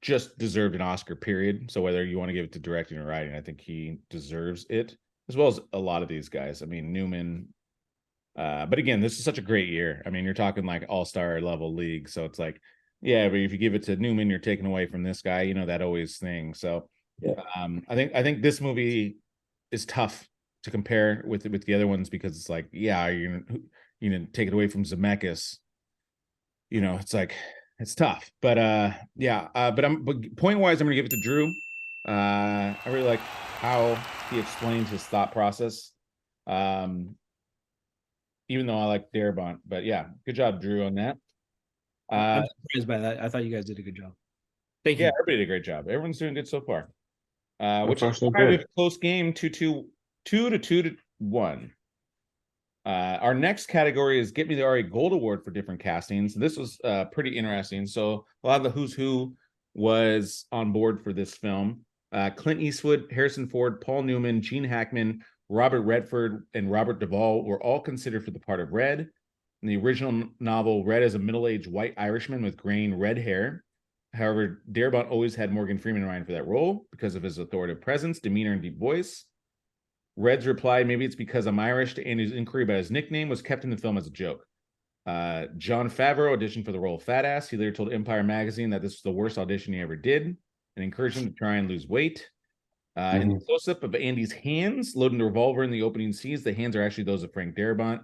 Speaker 1: just deserved an Oscar, period. So whether you want to give it to directing or writing, I think he deserves it, as well as a lot of these guys. I mean, Newman. But again, this is such a great year. I mean, you're talking like all-star level league. So it's like, yeah, but if you give it to Newman, you're taking away from this guy, that always thing. So I think this movie is tough to compare with the other ones, because it's like, yeah, you're gonna take it away from Zemeckis. It's like, it's tough. But but point wise, I'm gonna give it to Drew. I really like how he explains his thought process. Even though I like Darabont, but yeah, good job, Drew, on that.
Speaker 3: I'm surprised by that. I thought you guys did a good job. Thank you.
Speaker 1: Yeah, everybody did a great job. Everyone's doing good so far. Which is
Speaker 2: so
Speaker 1: kind of a close game, 2-2-1. Our next category is Get Me the RA Gold Award for different castings. This was pretty interesting. So a lot of the who's who was on board for this film. Clint Eastwood, Harrison Ford, Paul Newman, Gene Hackman, Robert Redford, and Robert Duvall were all considered for the part of Red. In the original novel, Red is a middle-aged white Irishman with graying red hair. However, Darabont always had Morgan Freeman in mind for that role because of his authoritative presence, demeanor, and deep voice. Red's reply, maybe it's because I'm Irish, to Andy's inquiry about his nickname, was kept in the film as a joke. Jon Favreau auditioned for the role of Fat Ass. He later told Empire magazine that this was the worst audition he ever did and encouraged him to try and lose weight. In the close-up of Andy's hands, loading the revolver in the opening scenes, the hands are actually those of Frank Darabont.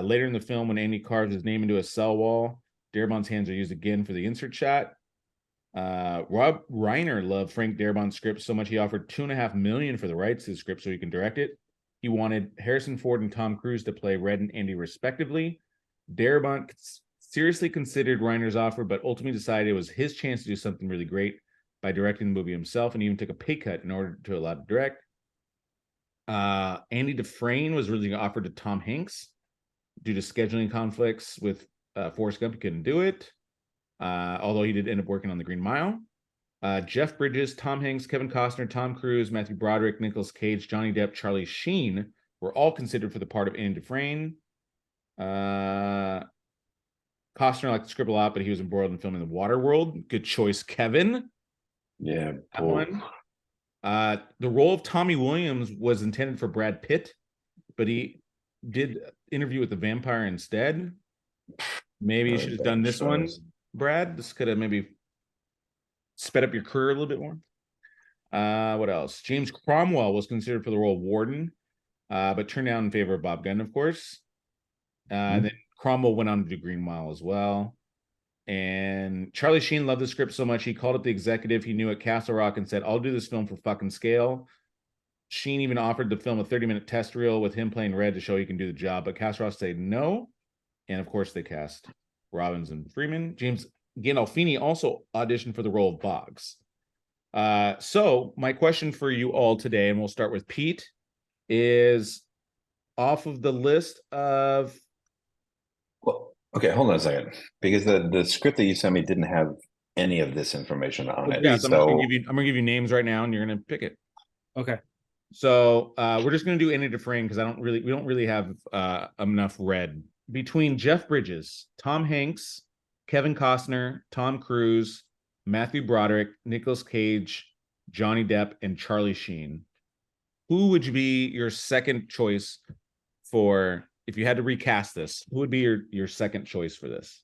Speaker 1: Later in the film, when Andy carves his name into a cell wall, Darabont's hands are used again for the insert shot. Rob Reiner loved Frank Darabont's script so much he offered $2.5 million for the rights to the script so he can direct it. He wanted Harrison Ford and Tom Cruise to play Red and Andy respectively. Darabont seriously considered Reiner's offer, but ultimately decided it was his chance to do something really great by directing the movie himself, and even took a pay cut in order to allow to direct. Andy Dufresne was originally offered to Tom Hanks. Due to scheduling conflicts with Forrest Gump, he couldn't do it. Although he did end up working on The Green Mile. Jeff Bridges, Tom Hanks, Kevin Costner, Tom Cruise, Matthew Broderick, Nicolas Cage, Johnny Depp, Charlie Sheen were all considered for the part of Andy Dufresne. Costner liked the script a lot, but he was embroiled in filming The Waterworld. Good choice, Kevin.
Speaker 2: Yeah.
Speaker 1: That one. The role of Tommy Williams was intended for Brad Pitt, but he did interview with the vampire instead. Maybe you should have done this one. Brad. This could have maybe sped up your career a little bit more. What else? James Cromwell was considered for the role of Warden, but turned down in favor of Bob Gunn, of course. Then Cromwell went on to do Green Mile as well. And Charlie Sheen loved the script so much, he called up the executive he knew at Castle Rock and said, I'll do this film for fucking scale. Sheen even offered the film a 30-minute test reel with him playing Red to show he can do the job, but Castle Rock said no. And of course, they cast Robbins and Freeman. James Gandolfini also auditioned for the role of Boggs. So my question for you all today, and we'll start with Pete, is off of the list of...
Speaker 2: Well, okay, hold on a second, because the script that you sent me didn't have any of this information on it.
Speaker 1: Yeah, so I'm gonna give you names right now, and you're gonna pick it.
Speaker 3: Okay.
Speaker 1: So we're just gonna do any to frame because we don't really have enough red. Between Jeff Bridges, Tom Hanks, Kevin Costner, Tom Cruise, Matthew Broderick, Nicolas Cage, Johnny Depp, and Charlie Sheen, who would be your second choice for, if you had to recast this, who would be your second choice for this?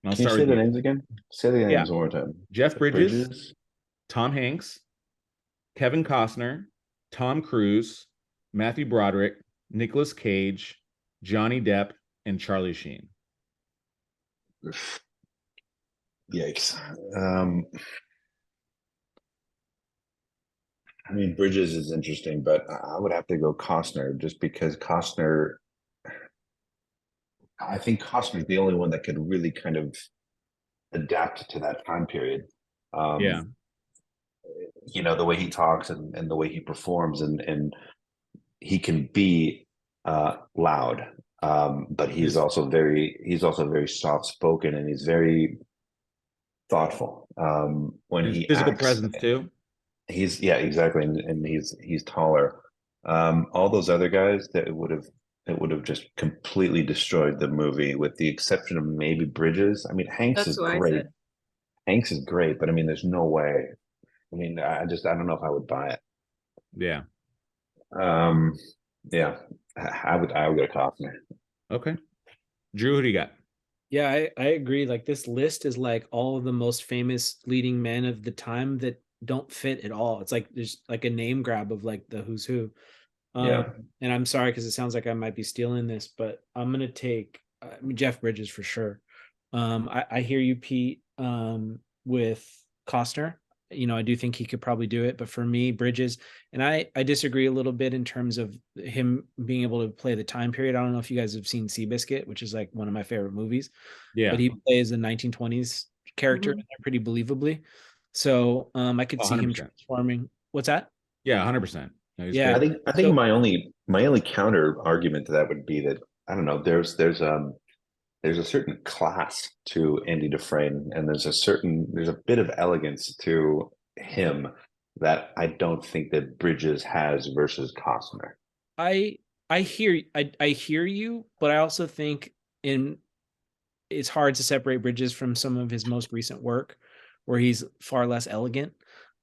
Speaker 2: Can you say the names again? Say the names one more time.
Speaker 1: Jeff Bridges, Tom Hanks, Kevin Costner, Tom Cruise, Matthew Broderick, Nicolas Cage, Johnny Depp, and Charlie Sheen.
Speaker 2: Yikes. I mean, Bridges is interesting, but I would have to go Costner just because I think Costner's the only one that could really kind of adapt to that time period. You know, the way he talks and the way he performs, and he can be loud, but he's also very soft spoken, and he's very thoughtful. When he
Speaker 1: physical
Speaker 2: acts,
Speaker 1: presence too.
Speaker 2: Exactly, and he's taller. All those other guys that would have just completely destroyed the movie, with the exception of maybe Bridges. I mean, Hanks is great. Hanks is great, but I mean, there's no way. I mean, I don't know if I would buy it.
Speaker 1: Yeah.
Speaker 2: Yeah. I would go Costner.
Speaker 1: Okay. Drew, who do you got?
Speaker 3: Yeah, I agree. Like, this list is like all of the most famous leading men of the time that don't fit at all. It's like there's like a name grab of like the who's who. And I'm sorry because it sounds like I might be stealing this, but I'm gonna take Jeff Bridges for sure. I hear you, Pete, with Costner. You know, I do think he could probably do it, but for me, Bridges, and I disagree a little bit in terms of him being able to play the time period. I don't know if you guys have seen Seabiscuit, which is like one of my favorite movies. Yeah, but he plays a 1920s character pretty believably. So I could see 100%. Him transforming. What's that?
Speaker 1: Yeah, 100%.
Speaker 2: Yeah, I think my only counter argument to that would be that, I don't know, there's a certain class to Andy Dufresne, and there's a bit of elegance to him that I don't think that Bridges has versus Costner.
Speaker 3: I hear you, but I also think it's hard to separate Bridges from some of his most recent work where he's far less elegant.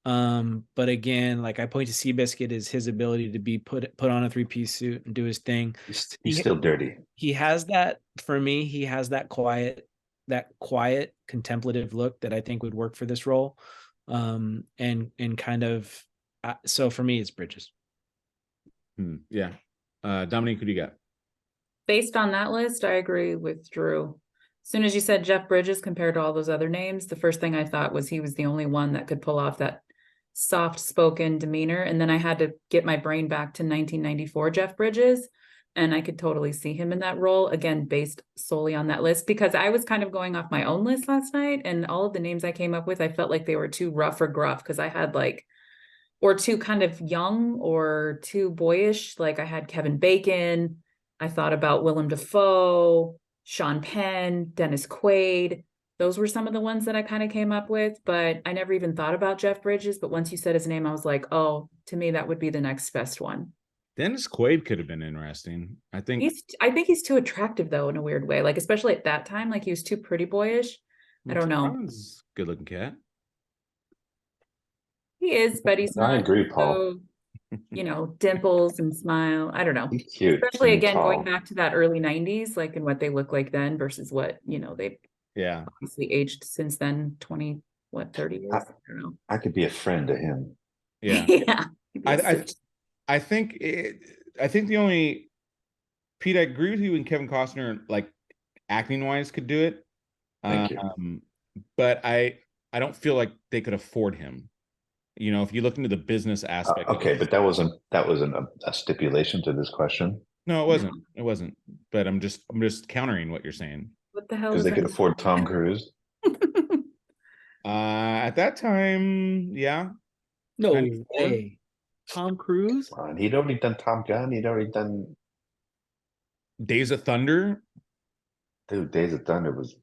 Speaker 3: But again, like I point to Seabiscuit as his ability to be put on a 3-piece suit and do his thing.
Speaker 2: He's still dirty.
Speaker 3: He has that, for me, he has that quiet contemplative look that I think would work for this role. And kind of, so for me, it's Bridges.
Speaker 1: Yeah. Dominique, who do you got?
Speaker 4: Based on that list, I agree with Drew. As soon as you said Jeff Bridges compared to all those other names, the first thing I thought was he was the only one that could pull off that soft-spoken demeanor. And then I had to get my brain back to 1994 Jeff Bridges, and I could totally see him in that role, again, based solely on that list, because I was kind of going off my own list last night, and all of the names I came up with, I felt like they were too rough or gruff, because I had or too kind of young or too boyish. Like I had Kevin Bacon, I thought about Willem Dafoe, Sean Penn, Dennis Quaid. Those were some of the ones that I kind of came up with, but I never even thought about Jeff Bridges. But once you said his name, I was like, oh, to me, that would be the next best one.
Speaker 1: Dennis Quaid could have been interesting. I think
Speaker 4: he's too attractive though, in a weird way. Like, especially at that time, like he was too pretty boyish. I don't know.
Speaker 1: Good looking cat.
Speaker 4: He is, but he's not.
Speaker 2: I agree, Paul.
Speaker 4: So, dimples and smile. I don't know.
Speaker 2: He's cute.
Speaker 4: Especially again, going back to that early 90s, like, and what they look like then versus what, they
Speaker 1: Yeah.
Speaker 4: Obviously aged since then, 30 years? I don't know.
Speaker 2: I could be a friend to him.
Speaker 1: Yeah.
Speaker 4: Yeah.
Speaker 1: I think the only Pete, I agree with you and Kevin Costner, like acting wise, could do it.
Speaker 2: Thank you.
Speaker 1: But I don't feel like they could afford him. You know, if you look into the business aspect.
Speaker 2: Okay, but that wasn't a stipulation to this question.
Speaker 1: No, it wasn't. It wasn't. But I'm just countering what you're saying.
Speaker 4: What the hell?
Speaker 2: Because they could afford Tom Cruise.
Speaker 1: At that time, yeah.
Speaker 3: No
Speaker 1: 94?
Speaker 3: way. Tom Cruise?
Speaker 2: And he'd already done Top Gun. He'd already done
Speaker 1: Days of Thunder.
Speaker 2: Dude, Days of Thunder was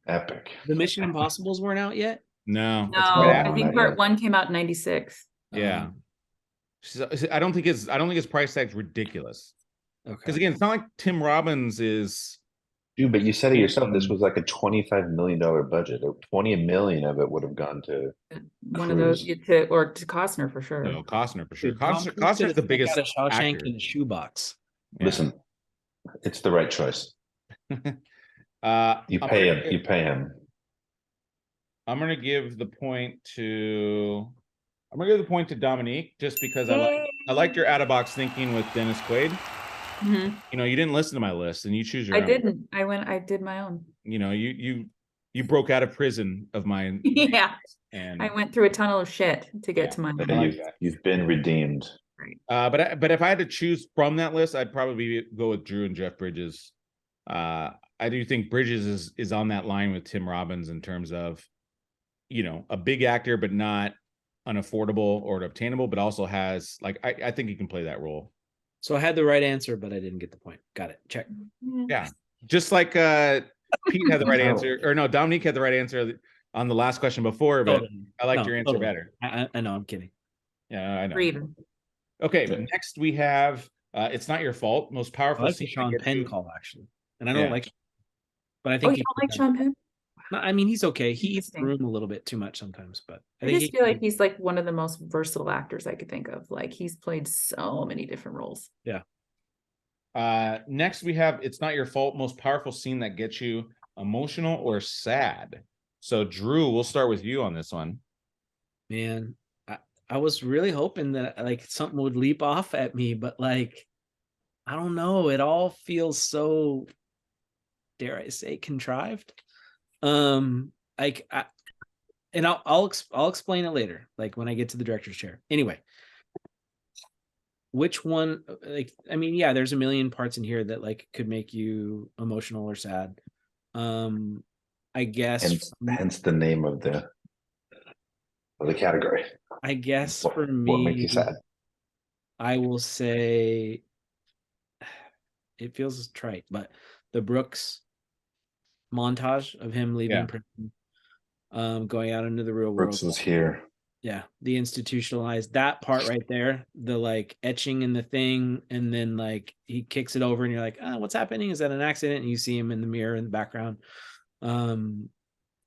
Speaker 2: epic.
Speaker 3: The Mission Impossibles weren't out yet?
Speaker 1: No.
Speaker 4: No, I think part 1 came out in 96.
Speaker 1: Yeah. I don't think his price tag's ridiculous.
Speaker 3: Okay.
Speaker 1: Because again, it's not like Tim Robbins is.
Speaker 2: Dude, but you said it yourself. This was like a $25 million budget. 20 million of it would have gone to
Speaker 4: One of those to Costner for sure.
Speaker 1: No, Costner for sure.
Speaker 3: Dude, Tom Cruise
Speaker 1: Costner's the biggest.
Speaker 3: Got a Shawshank
Speaker 1: actor.
Speaker 3: in a shoebox.
Speaker 1: Yeah.
Speaker 2: Listen, it's the right choice. You pay him. You pay him.
Speaker 1: I'm gonna give the point to Dominique just because I liked your out of box thinking with Dennis Quaid.
Speaker 4: Mm-hmm.
Speaker 1: You know, you didn't listen to my list and you choose your own.
Speaker 4: Didn't. I did my own.
Speaker 1: You know, you broke out of prison of mine.
Speaker 4: Yeah.
Speaker 1: And
Speaker 4: I went through a tunnel of shit to get to mine.
Speaker 2: You've been redeemed.
Speaker 4: Right.
Speaker 1: But if I had to choose from that list, I'd probably go with Drew and Jeff Bridges. I do think Bridges is on that line with Tim Robbins in terms of, you know, a big actor, but not unaffordable or obtainable, but also has like, I think he can play that role.
Speaker 3: So I had the right answer, but I didn't get the point. Got it. Check.
Speaker 1: Yeah. Just like Pete had the right answer, or no, Dominique had the right answer on the last question before, but I liked your answer better.
Speaker 3: I know, I'm kidding.
Speaker 1: Yeah, I know.
Speaker 4: Even.
Speaker 1: Okay, next we have It's Not Your Fault, most powerful.
Speaker 3: I like the Sean Penn call, actually. And I don't like him. But I think
Speaker 4: you don't like Sean Penn?
Speaker 3: No, I mean, he's okay. He eats the room a little bit too much sometimes, but
Speaker 4: I just feel like he's like one of the most versatile actors I could think of. Like he's played so many different roles.
Speaker 3: Yeah.
Speaker 1: Next we have It's Not Your Fault, most powerful scene that gets you emotional or sad. So Drew, we'll start with you on this one.
Speaker 3: Man, I was really hoping that like something would leap off at me, but like, I don't know. It all feels so, dare I say, contrived. I'll explain it later, like when I get to the director's chair. Anyway, which one? Like, I mean, yeah, there's a million parts in here that like could make you emotional or sad. I guess
Speaker 2: hence the name of the category.
Speaker 3: I guess for me,
Speaker 2: what makes you sad?
Speaker 3: I will say it feels trite, but the Brooks montage of him leaving prison, going out into the real world.
Speaker 2: Brooks was here.
Speaker 3: Yeah, the institutionalized, that part right there, the like etching in the thing, and then like he kicks it over and you're like, oh, what's happening? Is that an accident? And you see him in the mirror in the background.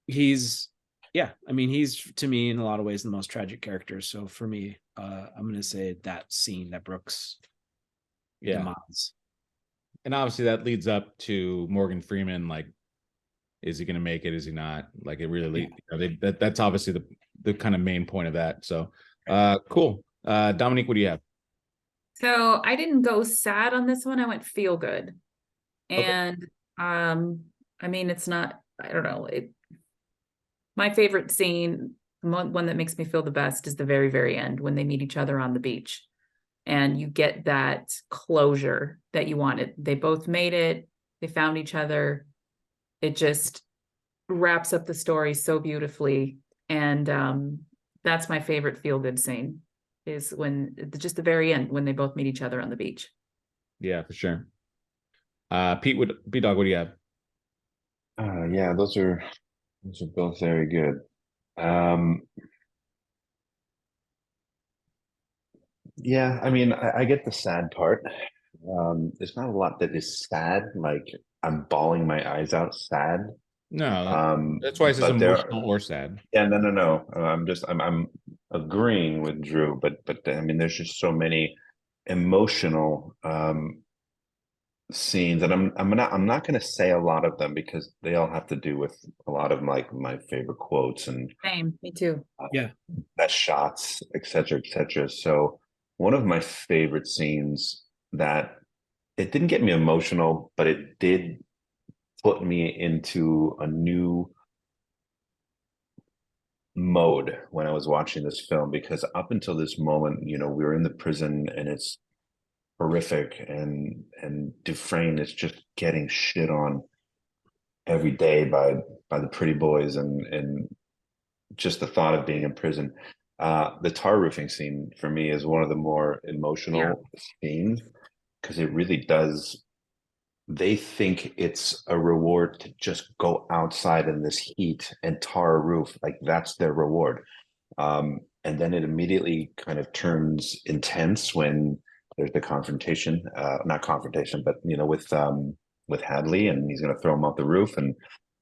Speaker 3: He's to me in a lot of ways the most tragic character. So for me, I'm gonna say that scene, that Brooks demise.
Speaker 1: And obviously that leads up to Morgan Freeman, like, is he going to make it? Is he not? Like, it really, that's obviously the kind of main point of that. So, cool. Dominique, what do you have?
Speaker 4: So I didn't go sad on this one. I went feel good. And, I mean, it's not, I don't know. My favorite scene, one that makes me feel the best, is the very, very end when they meet each other on the beach. And you get that closure that you wanted. They both made it. They found each other. It just wraps up the story so beautifully. And that's my favorite feel-good scene, is when just the very end, when they both meet each other on the beach.
Speaker 1: Yeah, for sure. Pete Dog, what do you have?
Speaker 2: Yeah, those are both very good. Yeah, I mean, I get the sad part. There's not a lot that is sad, like I'm bawling my eyes out sad.
Speaker 1: No, that's why it's emotional or sad.
Speaker 2: Yeah, no. I'm agreeing with Drew, but I mean, there's just so many emotional scenes, and I'm not going to say a lot of them because they all have to do with a lot of my favorite quotes and
Speaker 4: Same, me too.
Speaker 3: Yeah.
Speaker 2: best shots, etc., etc. So one of my favorite scenes that it didn't get me emotional, but it did put me into a new mode when I was watching this film, because up until this moment, we were in the prison and it's horrific, and Dufresne is just getting shit on every day by the pretty boys, and just the thought of being in prison. The tar roofing scene for me is one of the more emotional scenes, because it really does. They think it's a reward to just go outside in this heat and tar a roof, like that's their reward. And then it immediately kind of turns intense when there's the confrontation, not confrontation, but with Hadley, and he's going to throw him off the roof,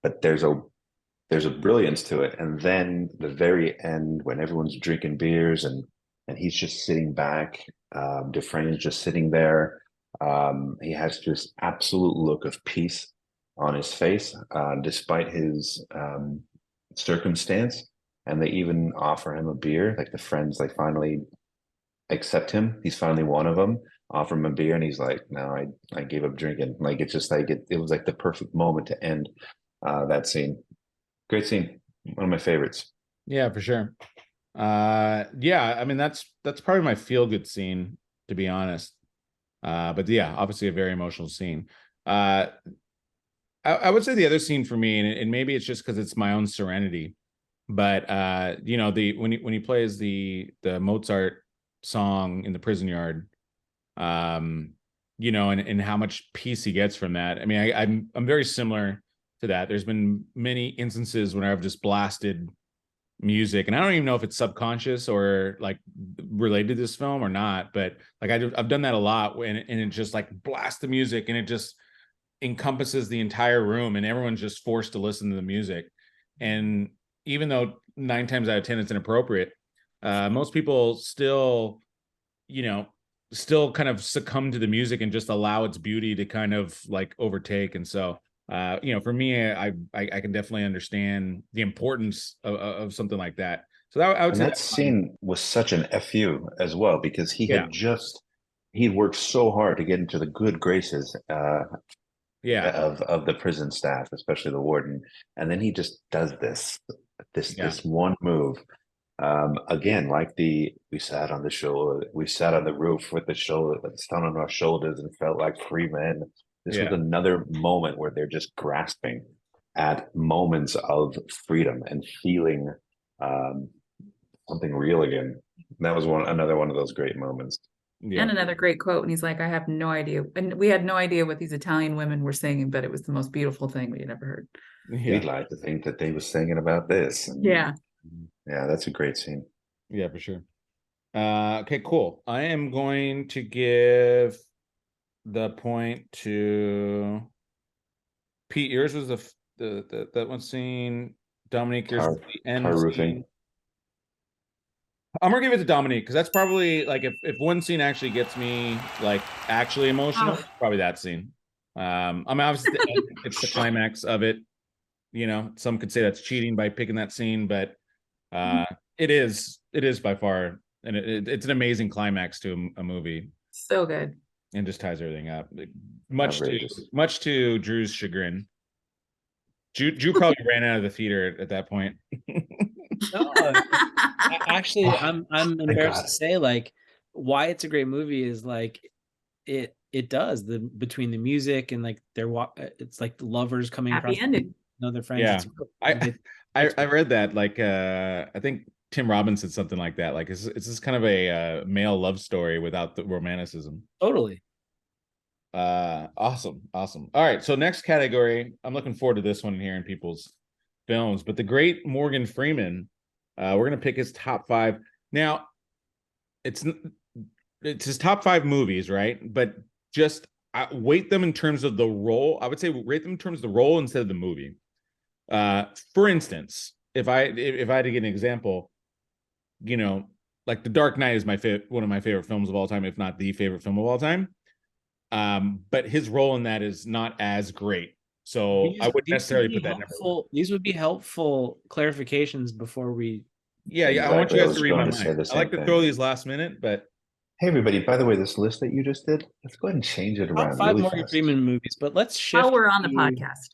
Speaker 2: but there's a brilliance to it. And then the very end, when everyone's drinking beers and he's just sitting back, Dufresne is just sitting there. He has this absolute look of peace on his face, despite his circumstance. And they even offer him a beer. Like the friends, like finally accept him. He's finally one of them. Offer him a beer, and he's like, "No, I gave up drinking." Like it's just like it was like the perfect moment to end that scene. Great scene, one of my favorites.
Speaker 1: Yeah, for sure. Yeah, I mean that's probably my feel good scene, to be honest. But yeah, obviously a very emotional scene. I would say the other scene for me, and maybe it's just because it's my own serenity, but when he plays the Mozart song in the prison yard, and how much peace he gets from that. I mean, I'm very similar to that. There's been many instances when I've just blasted music, and I don't even know if it's subconscious or like related to this film or not, but like I've done that a lot and it just like blast the music, and it just encompasses the entire room, and everyone's just forced to listen to the music. And even though 9 times out of 10 it's inappropriate, most people still kind of succumb to the music and just allow its beauty to kind of like overtake. And so for me, I can definitely understand the importance of something like that. So I would say
Speaker 2: that scene was such an FU as well, because
Speaker 1: Yeah.
Speaker 2: he worked so hard to get into the good graces
Speaker 1: yeah,
Speaker 2: of the prison staff, especially the warden, and then he just does this one move. Again, like we sat on the roof with the shoulder, with the sun on our shoulders, and felt like free men. This was another moment where they're just grasping at moments of freedom and feeling something real again. That was another one of those great moments.
Speaker 4: And another great quote. And he's like, I have no idea. And we had no idea what these Italian women were singing, but it was the most beautiful thing we had ever heard.
Speaker 2: We'd like to think that they were singing about this.
Speaker 4: Yeah.
Speaker 2: Yeah, that's a great scene.
Speaker 1: Yeah, for sure. Okay, cool. I am going to give the point to Pete. Yours was that one scene. Dominique, yours was the end scene. I'm gonna give it to Dominique because that's probably like if one scene actually gets me like actually emotional, probably that scene. I mean, obviously it's the climax of it. Some could say that's cheating by picking that scene, but it is by far, and it's an amazing climax to a movie.
Speaker 4: So good,
Speaker 1: and just ties everything up. Much to Drew's chagrin. Drew probably ran out of the theater at that point.
Speaker 3: No, actually, I'm embarrassed to say, like, why it's a great movie is like it does between the music and like it's like the lovers coming
Speaker 4: happy
Speaker 3: across
Speaker 4: ending.
Speaker 3: Their friends.
Speaker 1: Yeah, I read that. Like, I think Tim Robbins said something like that. Like, it's this kind of a male love story without the romanticism.
Speaker 3: Totally.
Speaker 1: Awesome. All right, so next category, I'm looking forward to this one here in people's films, but the great Morgan Freeman, we're gonna pick his top 5. Now it's his top 5 movies, right? But just weight them in terms of the role. I would say rate them in terms of the role instead of the movie. For instance, if I had to get an example, like The Dark Knight is one of my favorite films of all time, if not the favorite film of all time. But his role in that is not as great. So I wouldn't necessarily put that number one.
Speaker 3: These would be helpful clarifications before we.
Speaker 1: Yeah, I want you guys to read my mind. I like to throw these last minute, but
Speaker 2: hey, everybody! By the way, this list that you just did, let's go ahead and change it around.
Speaker 3: Top 5 Morgan Freeman movies, but let's shift.
Speaker 4: While we're on the podcast,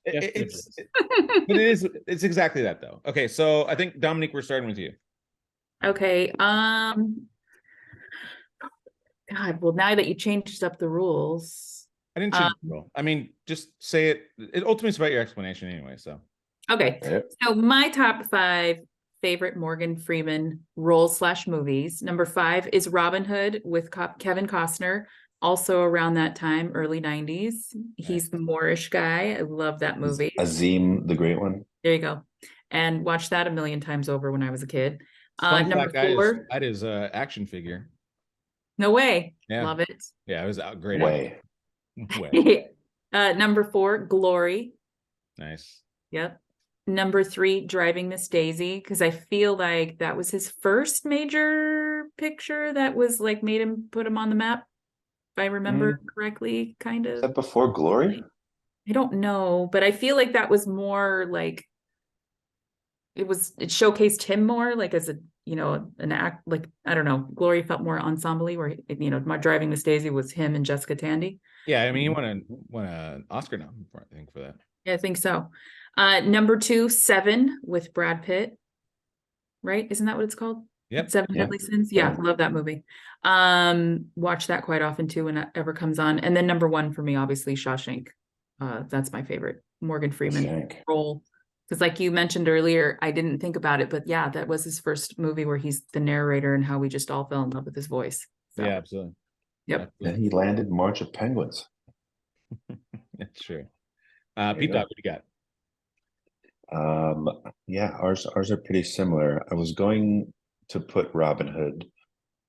Speaker 1: it's exactly that though. Okay, so I think Dominique, we're starting with you.
Speaker 4: Okay. God, well, now that you changed up the rules,
Speaker 1: I didn't change the rule. I mean, just say it. It ultimately is about your explanation anyway. So
Speaker 4: okay. So my top 5 favorite Morgan Freeman roles / movies. Number 5 is Robin Hood with Kevin Costner. Also around that time, early 90s. He's the Moorish guy. I love that movie.
Speaker 2: Azim, the Great One.
Speaker 4: There you go. And watched that a million times over when I was a kid. Number 4.
Speaker 1: That is an action figure.
Speaker 4: No way.
Speaker 1: Yeah.
Speaker 4: Love it.
Speaker 1: Yeah, it was a great.
Speaker 2: Way.
Speaker 4: Number 4, Glory.
Speaker 1: Nice.
Speaker 4: Yep. Number 3, Driving Miss Daisy, because I feel like that was his first major picture that was like made him put him on the map, if I remember correctly, kind of.
Speaker 2: Is that before Glory?
Speaker 4: I don't know, but I feel like that was more like it showcased him more like as an act, like, I don't know, Glory felt more ensemble-y, where my Driving Miss Daisy was him and Jessica Tandy.
Speaker 1: Yeah, I mean, he won an Oscar now, I think, for that.
Speaker 4: Yeah, I think so. Number 2, Seven with Brad Pitt. Right? Isn't that what it's called?
Speaker 1: Yep.
Speaker 4: Seven Deadly Sins. Yeah, love that movie. Watch that quite often too when it ever comes on. And then number 1 for me, obviously, Shawshank. That's my favorite Morgan Freeman role. Because like you mentioned earlier, I didn't think about it, but yeah, that was his first movie where he's the narrator and how we just all fell in love with his voice. So,
Speaker 1: yeah, absolutely.
Speaker 4: Yep.
Speaker 2: Then he landed March of Penguins.
Speaker 1: That's true. Pete, what do you got?
Speaker 2: Yeah, ours are pretty similar. I was going to put Robin Hood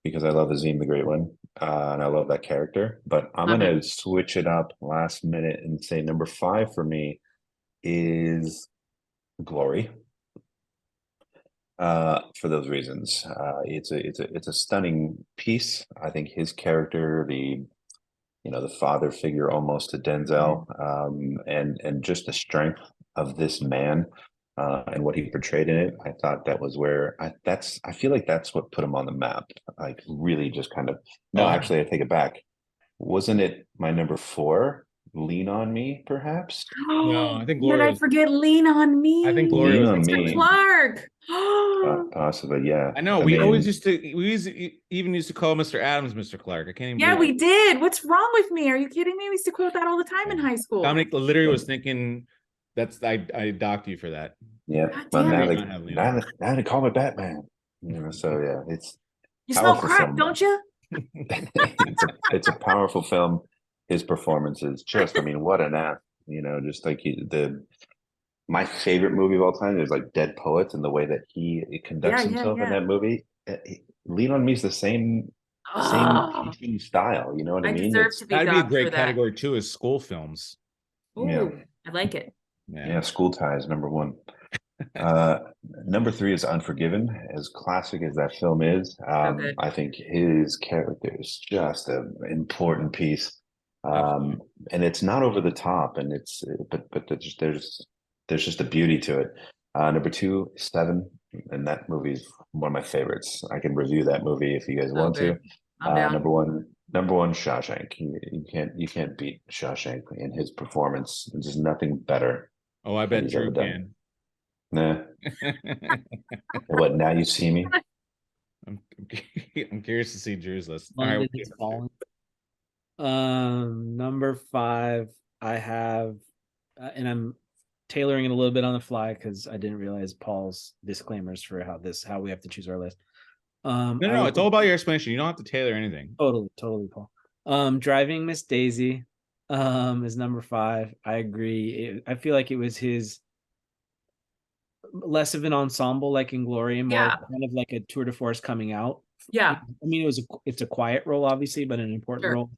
Speaker 2: because I love Azim the Great One, and I love that character. But I'm gonna switch it up last minute and say number 5 for me is Glory. For those reasons, it's a stunning piece. I think his character, the father figure almost to Denzel, and just the strength of this man, and what he portrayed in it. I thought that was where I feel like that's what put him on the map. Like really just kind of, actually I take it back. Wasn't it my number 4? Lean on Me, perhaps?
Speaker 1: No, I think Glory.
Speaker 4: Did I forget Lean on Me?
Speaker 1: I think Glory was
Speaker 4: Mr. Clark.
Speaker 2: Possibly, yeah.
Speaker 1: I know. We even used to call Mr. Adams Mr. Clark. I can't even.
Speaker 4: Yeah, we did. What's wrong with me? Are you kidding me? We used to quote that all the time in high school.
Speaker 1: Dominic literally was thinking I docked you for that.
Speaker 2: Yeah. Well, now they call me Batman. So yeah, it's
Speaker 4: you smell crack, film. Don't you?
Speaker 2: it's a powerful film. His performance is just, what an act, just like my favorite movie of all time is like Dead Poets, and the way that he conducts himself in that movie. Lean on Me is the same teaching style. You know what I mean?
Speaker 4: That'd be
Speaker 1: a great category too, is school films.
Speaker 4: Ooh, yeah. I like it.
Speaker 2: Yeah, School Ties, number 1. Number 3 is Unforgiven. As classic as that film is, I think his character is just an important piece. And it's not over the top, and but there's just a beauty to it. Number 2, Seven, and that movie is one of my favorites. I can review that movie if you guys want to. Number one, Shawshank. You can't beat Shawshank in his performance. There's just nothing better.
Speaker 1: Oh, I bet Drew can.
Speaker 2: Nah. What, Now You See Me?
Speaker 1: I'm curious to see Drew's list.
Speaker 3: Number 5, I have, and I'm tailoring it a little bit on the fly because I didn't realize Paul's disclaimers for how we have to choose our list.
Speaker 1: No, it's all about your explanation. You don't have to tailor anything.
Speaker 3: Totally, Paul. Driving Miss Daisy is number 5. I agree. I feel like it was his less of an ensemble like in Glory, and more kind of like a tour de force coming out.
Speaker 4: Yeah.
Speaker 3: I mean, it's a quiet role, obviously, but an important role.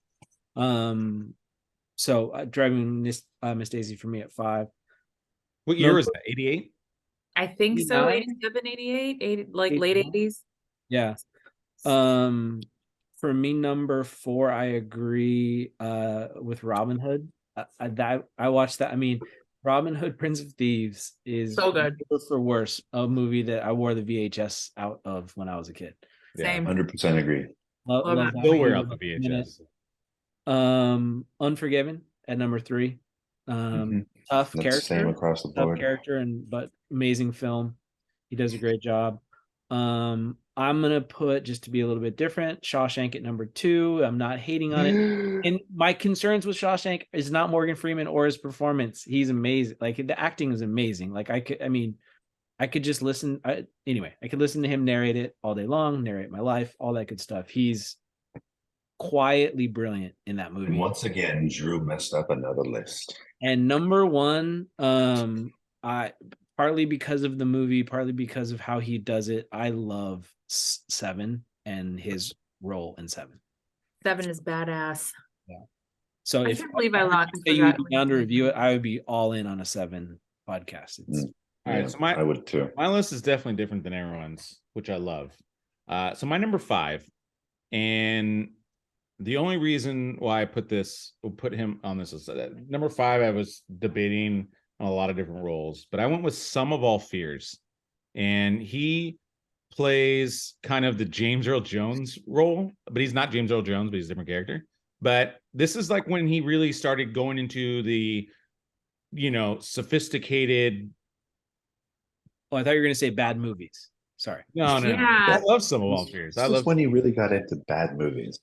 Speaker 3: So Driving Miss Daisy for me at 5.
Speaker 1: What year was that? 88?
Speaker 4: I think so. 87, 88, late 80s.
Speaker 3: Yeah. For me, number 4, I agree with Robin Hood. I watched that. I mean, Robin Hood, Prince of Thieves is
Speaker 4: So good.
Speaker 3: for worse, a movie that I wore the VHS out of when I was a kid.
Speaker 4: Same.
Speaker 2: 100% agree.
Speaker 3: Love
Speaker 4: Love
Speaker 3: that
Speaker 4: that.
Speaker 1: Still wear
Speaker 3: movie.
Speaker 1: out the VHS.
Speaker 3: Unforgiven at number 3. Tough
Speaker 2: That's the same
Speaker 3: character,
Speaker 2: across the board.
Speaker 3: but amazing film. He does a great job. I'm gonna put, just to be a little bit different, Shawshank at number 2. I'm not hating on it. And my concerns with Shawshank is not Morgan Freeman or his performance. He's amazing. Like, the acting is amazing. Like, I could just listen. I could listen to him narrate it all day long, narrate my life, all that good stuff. He's quietly brilliant in that movie.
Speaker 2: And once again, Drew messed up another list.
Speaker 3: And number 1, I partly because of the movie, partly because of how he does it, I love 7 and his role in 7.
Speaker 4: 7 is badass.
Speaker 3: Yeah. So if
Speaker 4: can't believe I
Speaker 3: you'd be down to review it, I would be all in on a 7 podcast.
Speaker 1: All right, so
Speaker 2: I would too.
Speaker 1: My list is definitely different than everyone's, which I love. So my number 5, and the only reason why I put him on this is that number 5, I was debating on a lot of different roles, but I went with Sum of All Fears, and he plays kind of the James Earl Jones role, but he's not James Earl Jones, but he's a different character. But this is like when he really started going into the, sophisticated.
Speaker 3: Oh, I thought you were going to say bad movies. Sorry.
Speaker 1: No.
Speaker 4: Yeah.
Speaker 1: I love Sum of All Fears.
Speaker 2: This is when he really got into bad movies.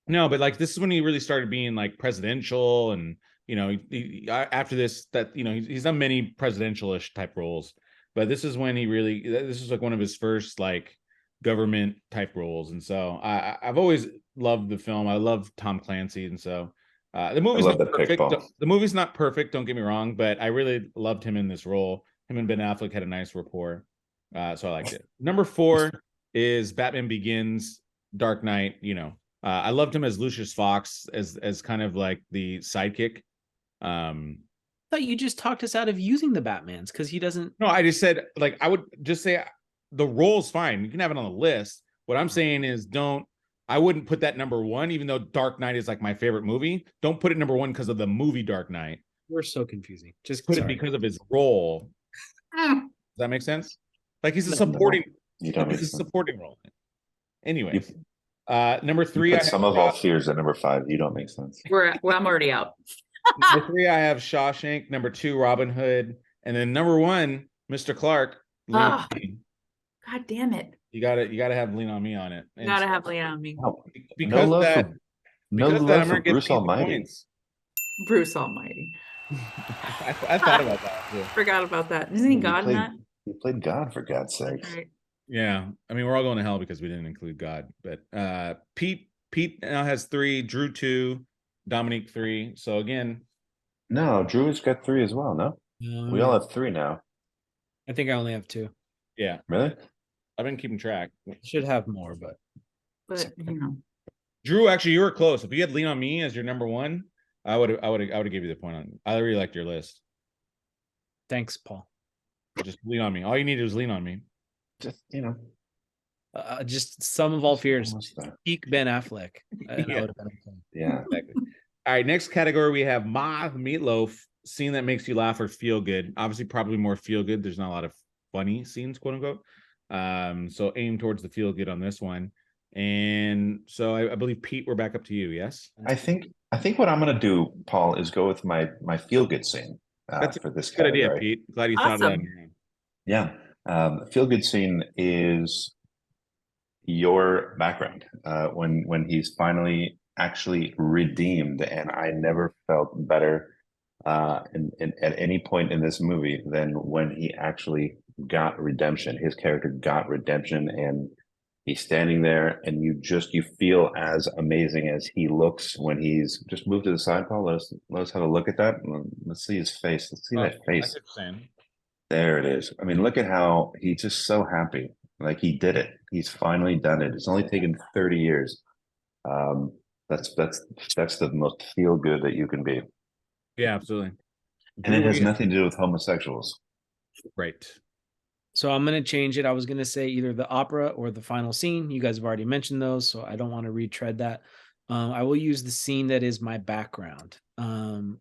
Speaker 1: No, but like this is when he really started being like presidential, and after this, that he's done many presidential-ish type roles, but this is when this is like one of his first like government type roles, and so I've always loved the film. I love Tom Clancy, and so the movie's not perfect. The movie's not perfect, don't get me wrong, but I really loved him in this role. Him and Ben Affleck had a nice rapport, so I liked it. Number 4 is Batman Begins, Dark Knight. I loved him as Lucius Fox, as kind of like the sidekick.
Speaker 3: I thought you just talked us out of using the Batmans because he doesn't.
Speaker 1: No, I just said, like, I would just say the role's fine. You can have it on the list. What I'm saying is I wouldn't put that number 1, even though Dark Knight is like my favorite movie. Don't put it number 1 because of the movie Dark Knight.
Speaker 3: We're so confusing. Just
Speaker 1: put it because of his role. Does that make sense? Like, he's a supporting. He's a supporting role. Anyway. Number 3,
Speaker 2: I Some of All Fears at number 5. You don't make sense.
Speaker 4: I'm already out.
Speaker 1: Number 3, I have Shawshank. Number 2, Robin Hood, and then number 1, Mr. Clark.
Speaker 4: God damn it!
Speaker 1: You gotta have Lean on Me on it.
Speaker 4: You gotta have Lean on Me.
Speaker 1: Because
Speaker 2: no
Speaker 1: that.
Speaker 2: No love for Bruce Almighty.
Speaker 4: Bruce Almighty.
Speaker 1: I thought about that too.
Speaker 4: Forgot about that. Isn't he God in that?
Speaker 2: He played God, for God's sake.
Speaker 4: Right.
Speaker 1: Yeah, I mean, we're all going to hell because we didn't include God. But Pete now has 3, Drew 2, Dominique 3. So again,
Speaker 2: no, Drew has got 3 as well. No, we all have 3 now.
Speaker 3: I think I only have 2.
Speaker 1: Yeah,
Speaker 2: really?
Speaker 1: I've been keeping track.
Speaker 3: Should have more, but
Speaker 1: Drew, actually, you were close. If you had Lean on Me as your number 1, I would have give you the point on. I really liked your list.
Speaker 3: Thanks, Paul.
Speaker 1: Just Lean on Me. All you needed was Lean on Me.
Speaker 2: Just
Speaker 3: just Sum of All Fears. Peak Ben Affleck.
Speaker 1: Yeah, exactly. All right, next category we have Meatloaf. Scene that makes you laugh or feel good. Obviously, probably more feel good. There's not a lot of funny scenes, quote unquote. So aim towards the feel good on this one. And so I believe Pete, we're back up to you. Yes.
Speaker 2: I think what I'm gonna do, Paul, is go with my feel good scene.
Speaker 1: That's
Speaker 2: for this
Speaker 1: good
Speaker 2: category.
Speaker 1: idea, Pete. Glad you thought of that on your own.
Speaker 2: Yeah. Feel good scene is your background when he's finally actually redeemed, and I never felt better at any point in this movie than when he actually got redemption. His character got redemption, and he's standing there, and you feel as amazing as he looks when he's just moved to the side. Paul, let us have a look at that. Let's see his face. Let's see that face. There it is. I mean, look at how he's just so happy. Like, he did it. He's finally done it. It's only taken 30 years. That's the most feel good that you can be.
Speaker 1: Yeah, absolutely.
Speaker 2: And it has nothing to do with homosexuals.
Speaker 1: Right.
Speaker 3: So I'm going to change it. I was going to say either the opera or the final scene. You guys have already mentioned those, so I don't want to retread that. I will use the scene that is my background,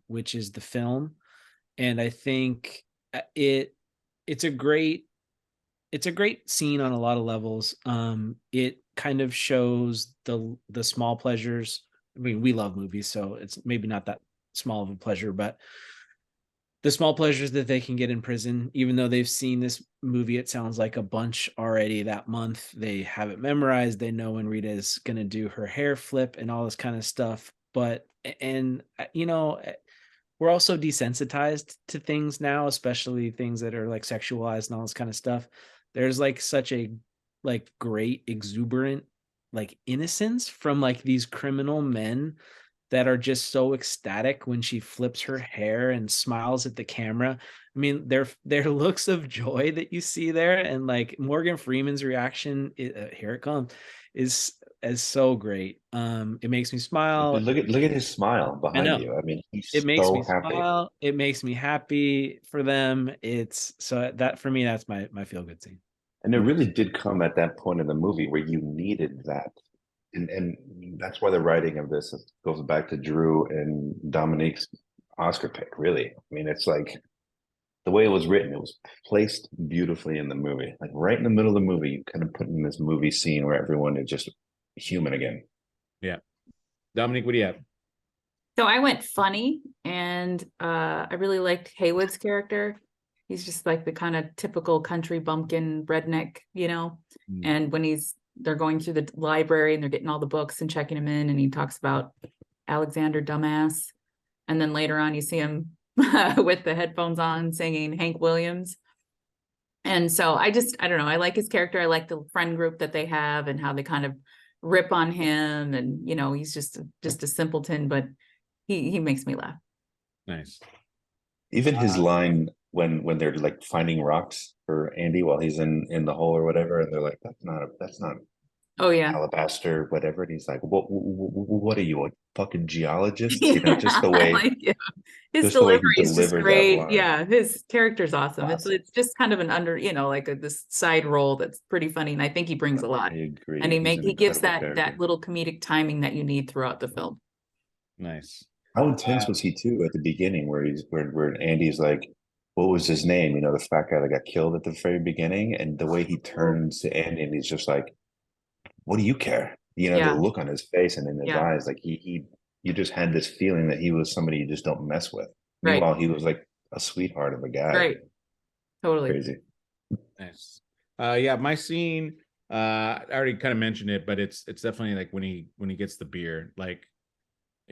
Speaker 3: which is the film. And I think it's a great scene on a lot of levels. It kind of shows the small pleasures. I mean, we love movies, so it's maybe not that small of a pleasure, but the small pleasures that they can get in prison, even though they've seen this movie, it sounds like a bunch already that month. They have it memorized. They know when Rita's going to do her hair flip and all this kind of stuff. But, and, we're also desensitized to things now, especially things that are like sexualized and all this kind of stuff. There's like such a like great exuberant like innocence from like these criminal men that are just so ecstatic when she flips her hair and smiles at the camera. I mean, their looks of joy that you see there, and like Morgan Freeman's reaction, here it comes, is so great. It makes me smile.
Speaker 2: Look at his smile
Speaker 3: I
Speaker 2: behind
Speaker 3: know.
Speaker 2: you. I mean,
Speaker 3: It
Speaker 2: he's
Speaker 3: makes me
Speaker 2: so happy.
Speaker 3: smile. It makes me happy for them. It's so that for me, that's my feel good scene.
Speaker 2: And it really did come at that point in the movie where you needed that. And that's why the writing of this goes back to Drew and Dominique's Oscar pick, really. I mean, it's like the way it was written, it was placed beautifully in the movie. Like right in the middle of the movie, you kind of put in this movie scene where everyone is just human again.
Speaker 1: Yeah. Dominique, what do you have?
Speaker 4: So I went funny, and I really liked Haywood's character. He's just like the kind of typical country bumpkin redneck, And when they're going through the library and they're getting all the books and checking them in, and he talks about Alexander Dumbass. And then later on you see him with the headphones on singing Hank Williams. And so I don't know, I like his character. I like the friend group that they have and how they kind of rip on him, and he's just a simpleton, but he makes me laugh.
Speaker 1: Nice.
Speaker 2: Even his line when they're like finding rocks for Andy while he's in the hole or whatever, and they're like, that's not
Speaker 4: Oh yeah,
Speaker 2: alabaster, whatever. And he's like, what are you, a fucking geologist?
Speaker 4: yeah,
Speaker 2: just the way
Speaker 4: his
Speaker 2: the way he
Speaker 4: delivery is just
Speaker 2: delivered that
Speaker 4: great.
Speaker 2: line.
Speaker 4: Yeah, his character's awesome.
Speaker 2: Awesome.
Speaker 4: It's just kind of an under, this side role that's pretty funny, and I think he brings a lot.
Speaker 2: I agree.
Speaker 4: And he gives
Speaker 2: incredible
Speaker 4: that
Speaker 2: character.
Speaker 4: little comedic timing that you need throughout the film.
Speaker 1: Nice.
Speaker 2: How intense was he too at the beginning, where Andy's like, what was his name? The fat guy that got killed at the very beginning, and the way he turns to Andy, and he's just like, what do you care? The look on his face and in his eyes, like you just had this feeling that he was somebody you just don't mess with.
Speaker 4: Right.
Speaker 2: Meanwhile, he was like a sweetheart of a guy.
Speaker 4: Right. Totally.
Speaker 2: Crazy.
Speaker 1: Nice. Yeah, my scene, I already kind of mentioned it, but it's definitely like when he gets the beer, like,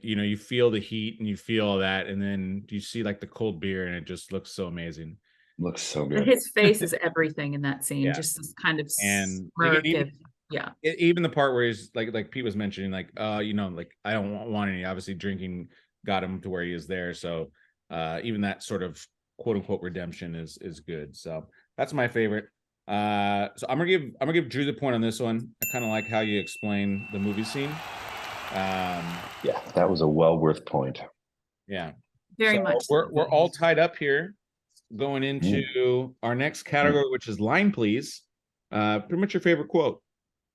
Speaker 1: you feel the heat and you feel all that, and then you see like the cold beer, and it just looks so amazing.
Speaker 2: Looks so good.
Speaker 4: His face is everything in that scene.
Speaker 1: Yeah.
Speaker 4: Just this kind of
Speaker 1: And
Speaker 4: smirk.
Speaker 1: even the part where he's like Pete was mentioning, like, like I don't want any. Obviously, drinking got him to where he is there. So even that sort of quote unquote redemption is good. So that's my favorite. So I'm gonna give Drew the point on this one. I kind of like how you explain the movie scene.
Speaker 2: Yeah, that was a well worth point.
Speaker 1: Yeah,
Speaker 4: very much.
Speaker 1: We're all tied up here, going into our next category, which is line please. Pretty much your favorite quote.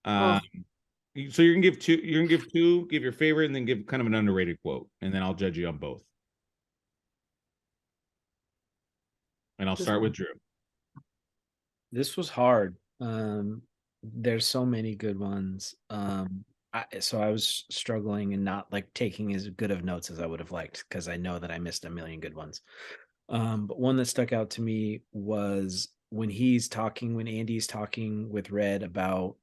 Speaker 1: So you're gonna give two, give your favorite, and then give kind of an underrated quote, and then I'll judge you on both. And I'll start with Drew.
Speaker 3: This was hard. There's so many good ones. So I was struggling and not like taking as good of notes as I would have liked, because I know that I missed a million good ones. But one that stuck out to me was when Andy's talking with Red about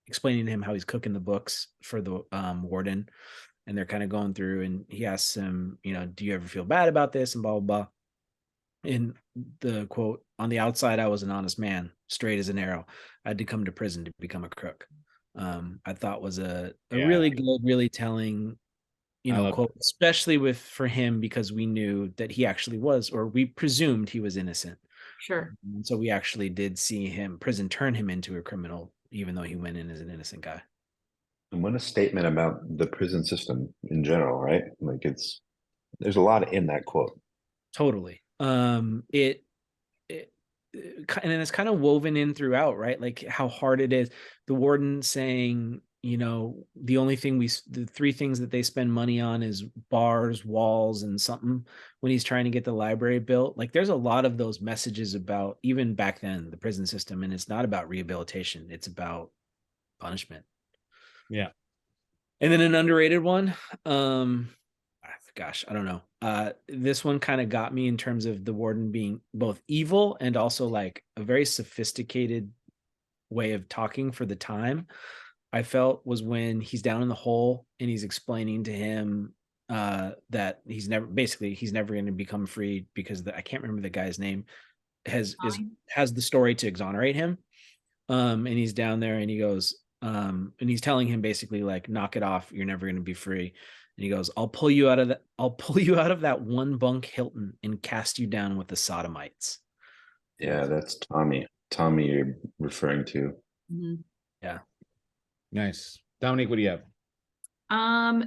Speaker 3: explaining to him how he's cooking the books for the warden, and they're kind of going through, and he asks him, do you ever feel bad about this, and blah, blah, blah. In the quote, on the outside, I was an honest man, straight as an arrow. I had to come to prison to become a crook. I thought was a really good, really telling, quote, especially for him, because we knew that he actually was, or we presumed he was innocent.
Speaker 4: Sure.
Speaker 3: And so we actually did see prison turn him into a criminal, even though he went in as an innocent guy.
Speaker 2: And what a statement about the prison system in general, right? Like there's a lot in that quote.
Speaker 3: Totally. and then it's kind of woven in throughout, right? Like how hard it is. The warden saying, the three things that they spend money on is bars, walls, and something when he's trying to get the library built. Like there's a lot of those messages about, even back then, the prison system, and it's not about rehabilitation, it's about punishment.
Speaker 1: Yeah.
Speaker 3: And then an underrated one, gosh, I don't know. This one kind of got me in terms of the warden being both evil and also like a very sophisticated way of talking for the time. I felt was when he's down in the hole and he's explaining to him that he's never going to become free because I can't remember the guy's name, has the story to exonerate him. And he's down there and he goes, and he's telling him basically like, knock it off, you're never going to be free. And he goes, I'll pull you out of that one bunk Hilton and cast you down with the sodomites.
Speaker 2: Yeah, that's Tommy you're referring to.
Speaker 4: Mm-hmm.
Speaker 3: Yeah.
Speaker 1: Nice. Dominique, what do you have?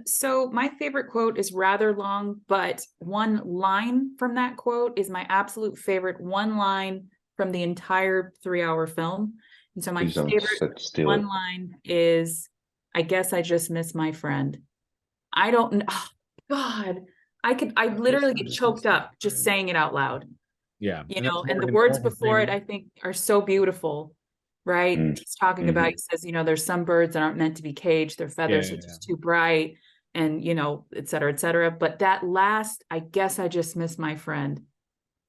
Speaker 4: So my favorite quote is rather long, but one line from that quote is my absolute favorite one line from the entire 3-hour film. And so my favorite one line is, I guess I just miss my friend. I don't know. Oh, God, I literally get choked up just saying it out loud.
Speaker 1: Yeah.
Speaker 4: And the words before it, I think, are so beautiful, right? He's talking about, he says, there's some birds that aren't meant to be caged. Their feathers are just too bright and, et cetera, et cetera. But that last, I guess I just miss my friend.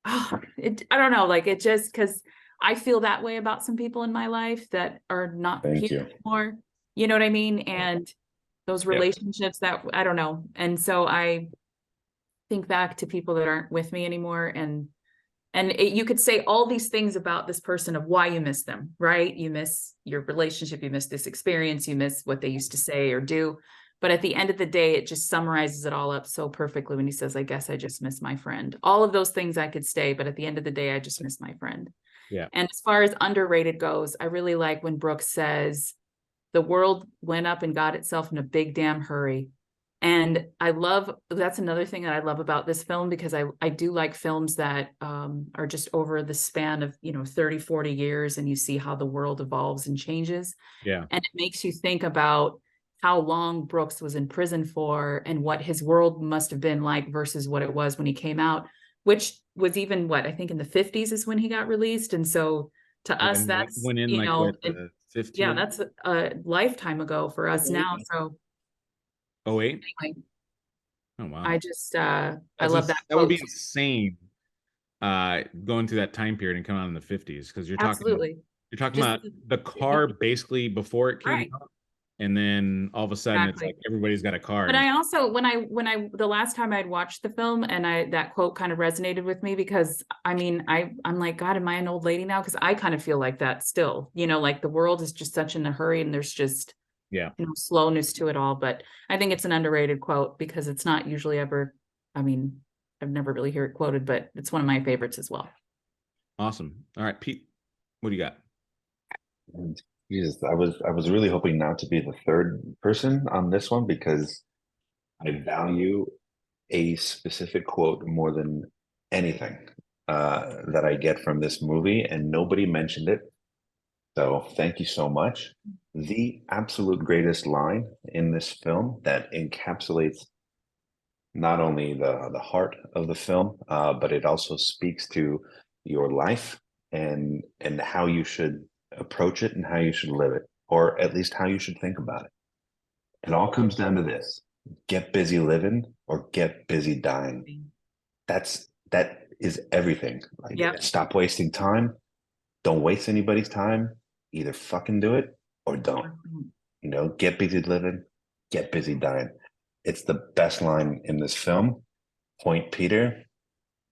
Speaker 4: Oh, I don't know. Like it just, because I feel that way about some people in my life that are not here anymore. You know what I mean? And those relationships that, I don't know. And so I think back to people that aren't with me anymore. And you could say all these things about this person of why you miss them, right? You miss your relationship, you miss this experience, you miss what they used to say or do. But at the end of the day, it just summarizes it all up so perfectly when he says, I guess I just miss my friend. All of those things I could say, but at the end of the day, I just miss my friend.
Speaker 1: Yeah.
Speaker 4: And as far as underrated goes, I really like when Brooks says, the world went up and got itself in a big damn hurry. And that's another thing that I love about this film, because I do like films that are just over the span of, 30, 40 years, and you see how the world evolves and changes.
Speaker 1: Yeah.
Speaker 4: And it makes you think about how long Brooks was in prison for and what his world must have been like versus what it was when he came out, which was even I think in the 50s is when he got released. And so to us, that's,
Speaker 1: went in the 15?
Speaker 4: Yeah, that's a lifetime ago for us now. So
Speaker 1: 08?
Speaker 4: anyway,
Speaker 1: oh wow.
Speaker 4: I just I love that.
Speaker 1: That would be insane going through that time period and come out in the 50s, because you're talking about the car basically before it came out, and then all of a sudden it's like everybody's got a car.
Speaker 4: But I also, when I the last time I'd watched the film, and that quote kind of resonated with me, because I'm like, God, am I an old lady now? Because I kind of feel like that still, like the world is just such in a hurry and there's just slowness to it all. But I think it's an underrated quote because it's not usually ever, I've never really heard it quoted, but it's one of my favorites as well.
Speaker 1: Awesome. All right, Pete, what do you got?
Speaker 2: Jesus, I was really hoping not to be the third person on this one, because I value a specific quote more than anything that I get from this movie, and nobody mentioned it. So thank you so much. The absolute greatest line in this film that encapsulates not only the heart of the film, but it also speaks to your life and how you should approach it and how you should live it, or at least how you should think about it. It all comes down to this: get busy living or get busy dying. That is everything. Stop wasting time. Don't waste anybody's time. Either fucking do it or don't. Get busy living, get busy dying. It's the best line in this film. Point Peter.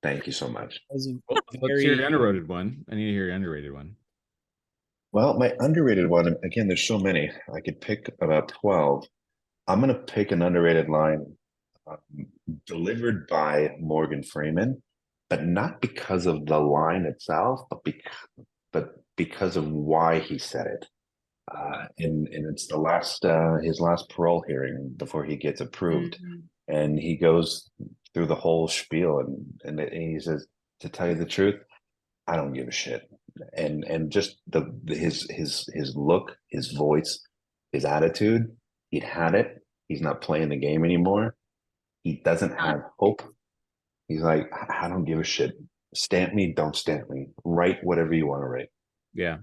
Speaker 2: Thank you so much.
Speaker 1: Let's hear your underrated one. I need to hear your underrated one.
Speaker 2: Well, my underrated one, again, there's so many. I could pick about 12. I'm going to pick an underrated line delivered by Morgan Freeman, but not because of the line itself, but because of why he said it. And it's his last parole hearing before he gets approved. And he goes through the whole spiel and he says, to tell you the truth, I don't give a shit. And just his look, his voice, his attitude, he'd had it. He's not playing the game anymore. He doesn't have hope. He's like, I don't give a shit. Stamp me, don't stamp me. Write whatever you want to write.
Speaker 1: Yeah.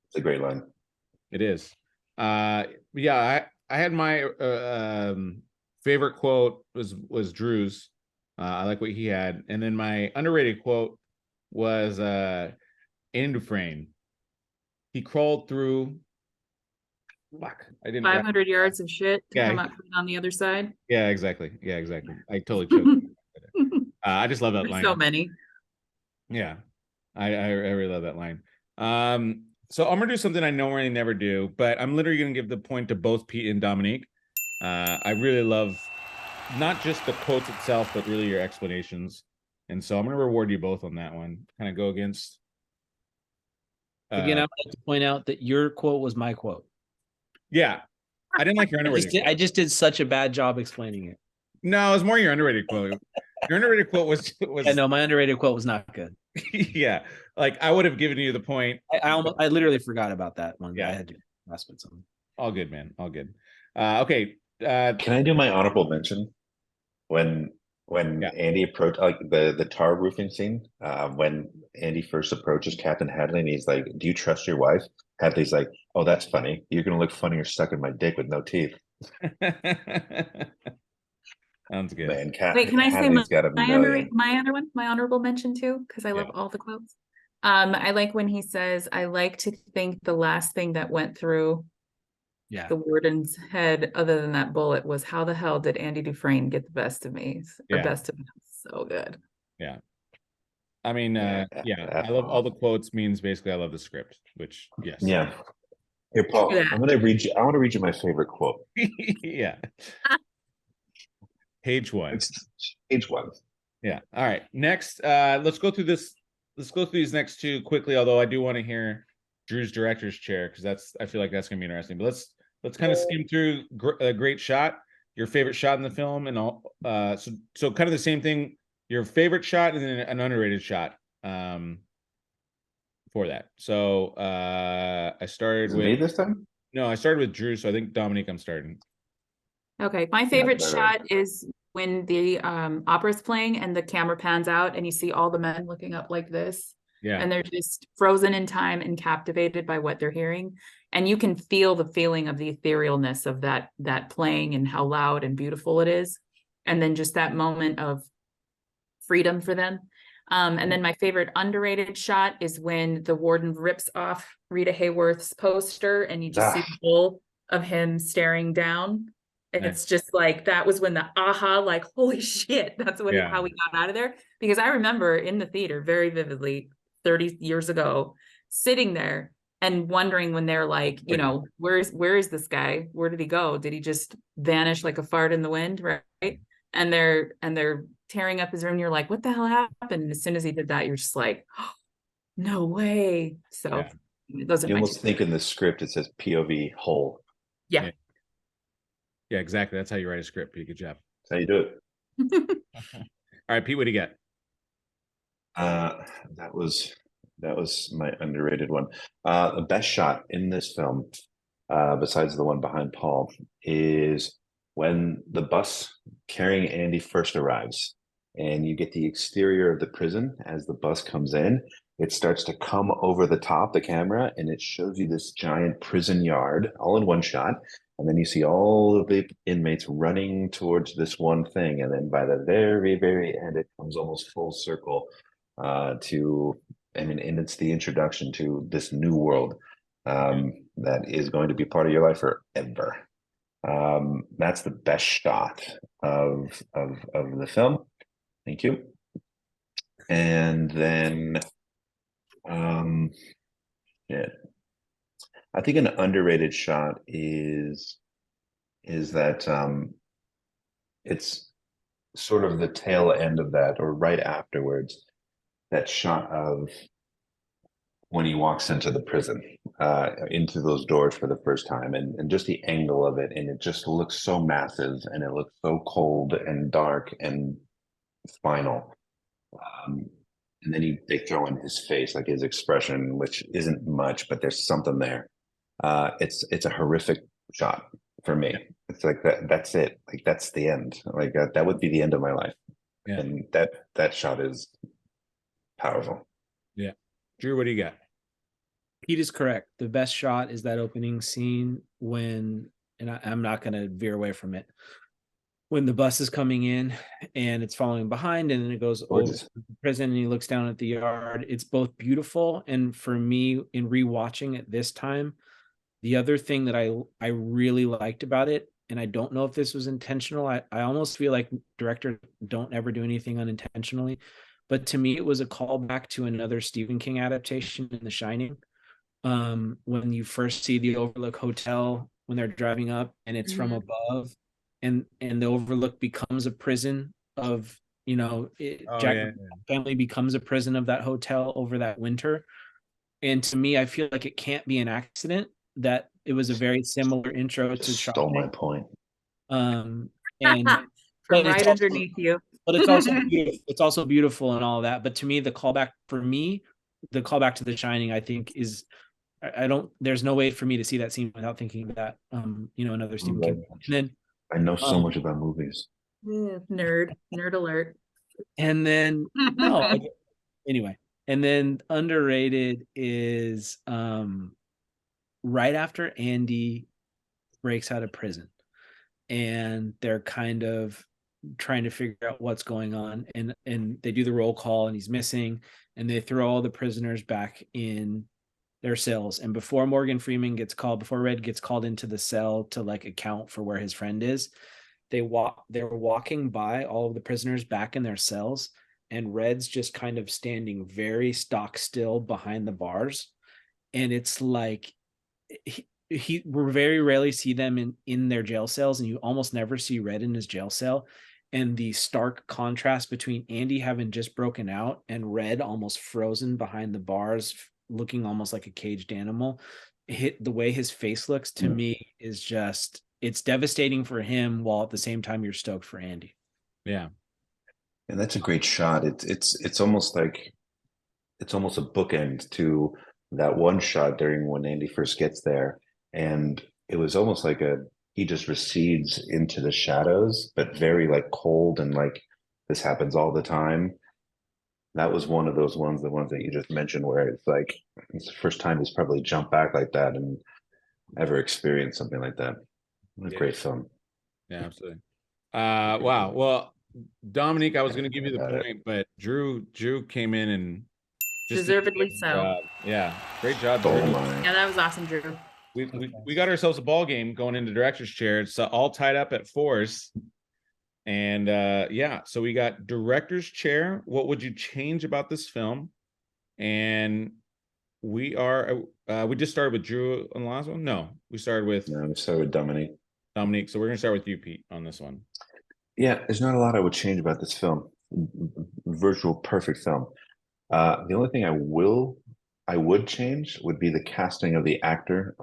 Speaker 2: It's a great line.
Speaker 1: It is. Yeah, I had my favorite quote was Drew's. I like what he had. And then my underrated quote was Andy Dufresne. He crawled through
Speaker 4: 500 yards of shit to come up on the other side.
Speaker 1: Yeah, exactly. I totally choked. I just love that line.
Speaker 4: So many.
Speaker 1: Yeah, I really love that line. So I'm gonna do something I normally never do, but I'm literally gonna give the point to both Pete and Dominique. I really love not just the quotes itself, but really your explanations. And so I'm gonna reward you both on that one. Kind of go against.
Speaker 3: Again, I would like to point out that your quote was my quote.
Speaker 1: Yeah, I didn't like your underrated quote.
Speaker 3: I just did such a bad job explaining it.
Speaker 1: No, it was more your underrated quote. Your underrated quote was.
Speaker 3: Yeah, no, my underrated quote was not good.
Speaker 1: Yeah, like I would have given you the point.
Speaker 3: I literally forgot about that one.
Speaker 1: Yeah,
Speaker 3: I had to grasp it something.
Speaker 1: All good, man. All good. Okay.
Speaker 2: Can I do my honorable mention when Andy approached, like the tar roofing scene, when Andy first approaches Captain Hadley and he's like, "Do you trust your wife?" Hadley's like, "Oh, that's funny. You're gonna look funnier sucking my dick with no teeth."
Speaker 1: Sounds good.
Speaker 4: Man, wait, can I say my other one, my honorable mention too? Because I love all the quotes. I like when he says, "I like to think the last thing that went through the warden's head, other than that bullet, was how the hell did Andy Dufresne get the best of me?" Or best of him. So good.
Speaker 1: Yeah. I mean, I love all the quotes means basically I love the script, which yes.
Speaker 2: Yeah. Here, Paul, I want to read you my favorite quote.
Speaker 1: Yeah. Page one.
Speaker 2: Page one.
Speaker 1: Yeah. All right. Next, let's go through this. Let's go through these next two quickly. Although I do want to hear Drew's director's chair because I feel like that's gonna be interesting. But let's kind of skim through a great shot, your favorite shot in the film, and all. So kind of the same thing. Your favorite shot and then an underrated shot. For that. So I started with
Speaker 2: me this time.
Speaker 1: No, I started with Drew. So I think Dominique, I'm starting.
Speaker 4: Okay, my favorite shot is when the opera's playing and the camera pans out and you see all the men looking up like this.
Speaker 1: Yeah.
Speaker 4: And they're just frozen in time and captivated by what they're hearing. And you can feel the feeling of the etherealness of that playing and how loud and beautiful it is. And then just that moment of freedom for them. And then my favorite underrated shot is when the warden rips off Rita Hayworth's poster and you just see the whole of him staring down. It's just like, that was when the aha, like, holy shit, that's how we got out of there. Because I remember in the theater very vividly 30 years ago, sitting there and wondering when they're like, you know, where is this guy? Where did he go? Did he just vanish like a fart in the wind? Right. And they're tearing up his room. And you're like, what the hell happened? And as soon as he did that, you're just like, oh, no way. So those are
Speaker 2: you almost think in the script, it says POV hole.
Speaker 4: Yeah.
Speaker 1: Yeah, exactly. That's how you write a script. Pete. Good job.
Speaker 2: That's how you do it.
Speaker 1: All right, Pete, what do you get?
Speaker 2: That was my underrated one. The best shot in this film, besides the one behind Paul, is when the bus carrying Andy first arrives, and you get the exterior of the prison as the bus comes in. It starts to come over the top, the camera, and it shows you this giant prison yard all in one shot. And then you see all of the inmates running towards this one thing. And then by the very, very end, it comes almost full circle and it's the introduction to this new world that is going to be part of your life forever. That's the best shot of the film. Thank you. And then, I think an underrated shot is that it's sort of the tail end of that, or right afterwards, that shot of when he walks into the prison, into those doors for the first time, and just the angle of it, and it just looks so massive, and it looks so cold and dark and final. And then they throw in his face, like his expression, which isn't much, but there's something there. It's a horrific shot for me. It's like that's it. Like that's the end. Like that would be the end of my life.
Speaker 1: Yeah.
Speaker 2: And that shot is powerful.
Speaker 1: Yeah. Drew, what do you got?
Speaker 3: Pete is correct. The best shot is that opening scene when, and I'm not going to veer away from it, when the bus is coming in and it's following behind, and then it goes over to the prison and he looks down at the yard. It's both beautiful, and for me, in rewatching it this time, the other thing that I really liked about it, and I don't know if this was intentional, I almost feel like directors don't ever do anything unintentionally, but to me, it was a callback to another Stephen King adaptation in The Shining. When you first see the Overlook Hotel when they're driving up and it's from above, and the Overlook becomes a prison of, family becomes a prison of that hotel over that winter. And to me, I feel like it can't be an accident that it was a very similar intro to Shawshank.
Speaker 2: Stole my point.
Speaker 3: And
Speaker 4: from right underneath you.
Speaker 3: But it's also beautiful. It's also beautiful and all that. But to me, the callback to The Shining, I think is, there's no way for me to see that scene without thinking that, another Stephen King. And then
Speaker 2: I know so much about movies.
Speaker 4: Nerd alert.
Speaker 3: And then anyway, and then underrated is right after Andy breaks out of prison and they're kind of trying to figure out what's going on, and they do the roll call and he's missing, and they throw all the prisoners back in their cells. And before Morgan Freeman gets called, before Red gets called into the cell to like account for where his friend is, they're walking by all of the prisoners back in their cells, and Red's just kind of standing very stock still behind the bars. And it's like we very rarely see them in their jail cells, and you almost never see Red in his jail cell. And the stark contrast between Andy having just broken out and Red almost frozen behind the bars, looking almost like a caged animal, the way his face looks to me is just, it's devastating for him, while at the same time you're stoked for Andy.
Speaker 1: Yeah.
Speaker 2: And that's a great shot. It's almost like, it's almost a bookend to that one shot during when Andy first gets there. And it was almost like he just recedes into the shadows, but very like cold, and like this happens all the time. That was one of those ones, the ones that you just mentioned, where it's like, it's the first time he's probably jumped back like that and ever experienced something like that. What a great film.
Speaker 1: Yeah, absolutely. Wow. Well, Dominique, I was going to give you the point, but Drew came in and
Speaker 4: deservedly so.
Speaker 1: Job. Yeah, great job, Drew.
Speaker 4: Yeah, that was awesome, Drew.
Speaker 1: We got ourselves a ball game going into director's chair. It's all tied up at force. And so we got director's chair. What would you change about this film? And we just started with Drew and Lazo. No, we started with
Speaker 2: Dominique.
Speaker 1: Dominique. So we're gonna start with you, Pete, on this one.
Speaker 2: Yeah, there's not a lot I would change about this film. Virtual perfect film. The only thing I would change would be the casting of the actor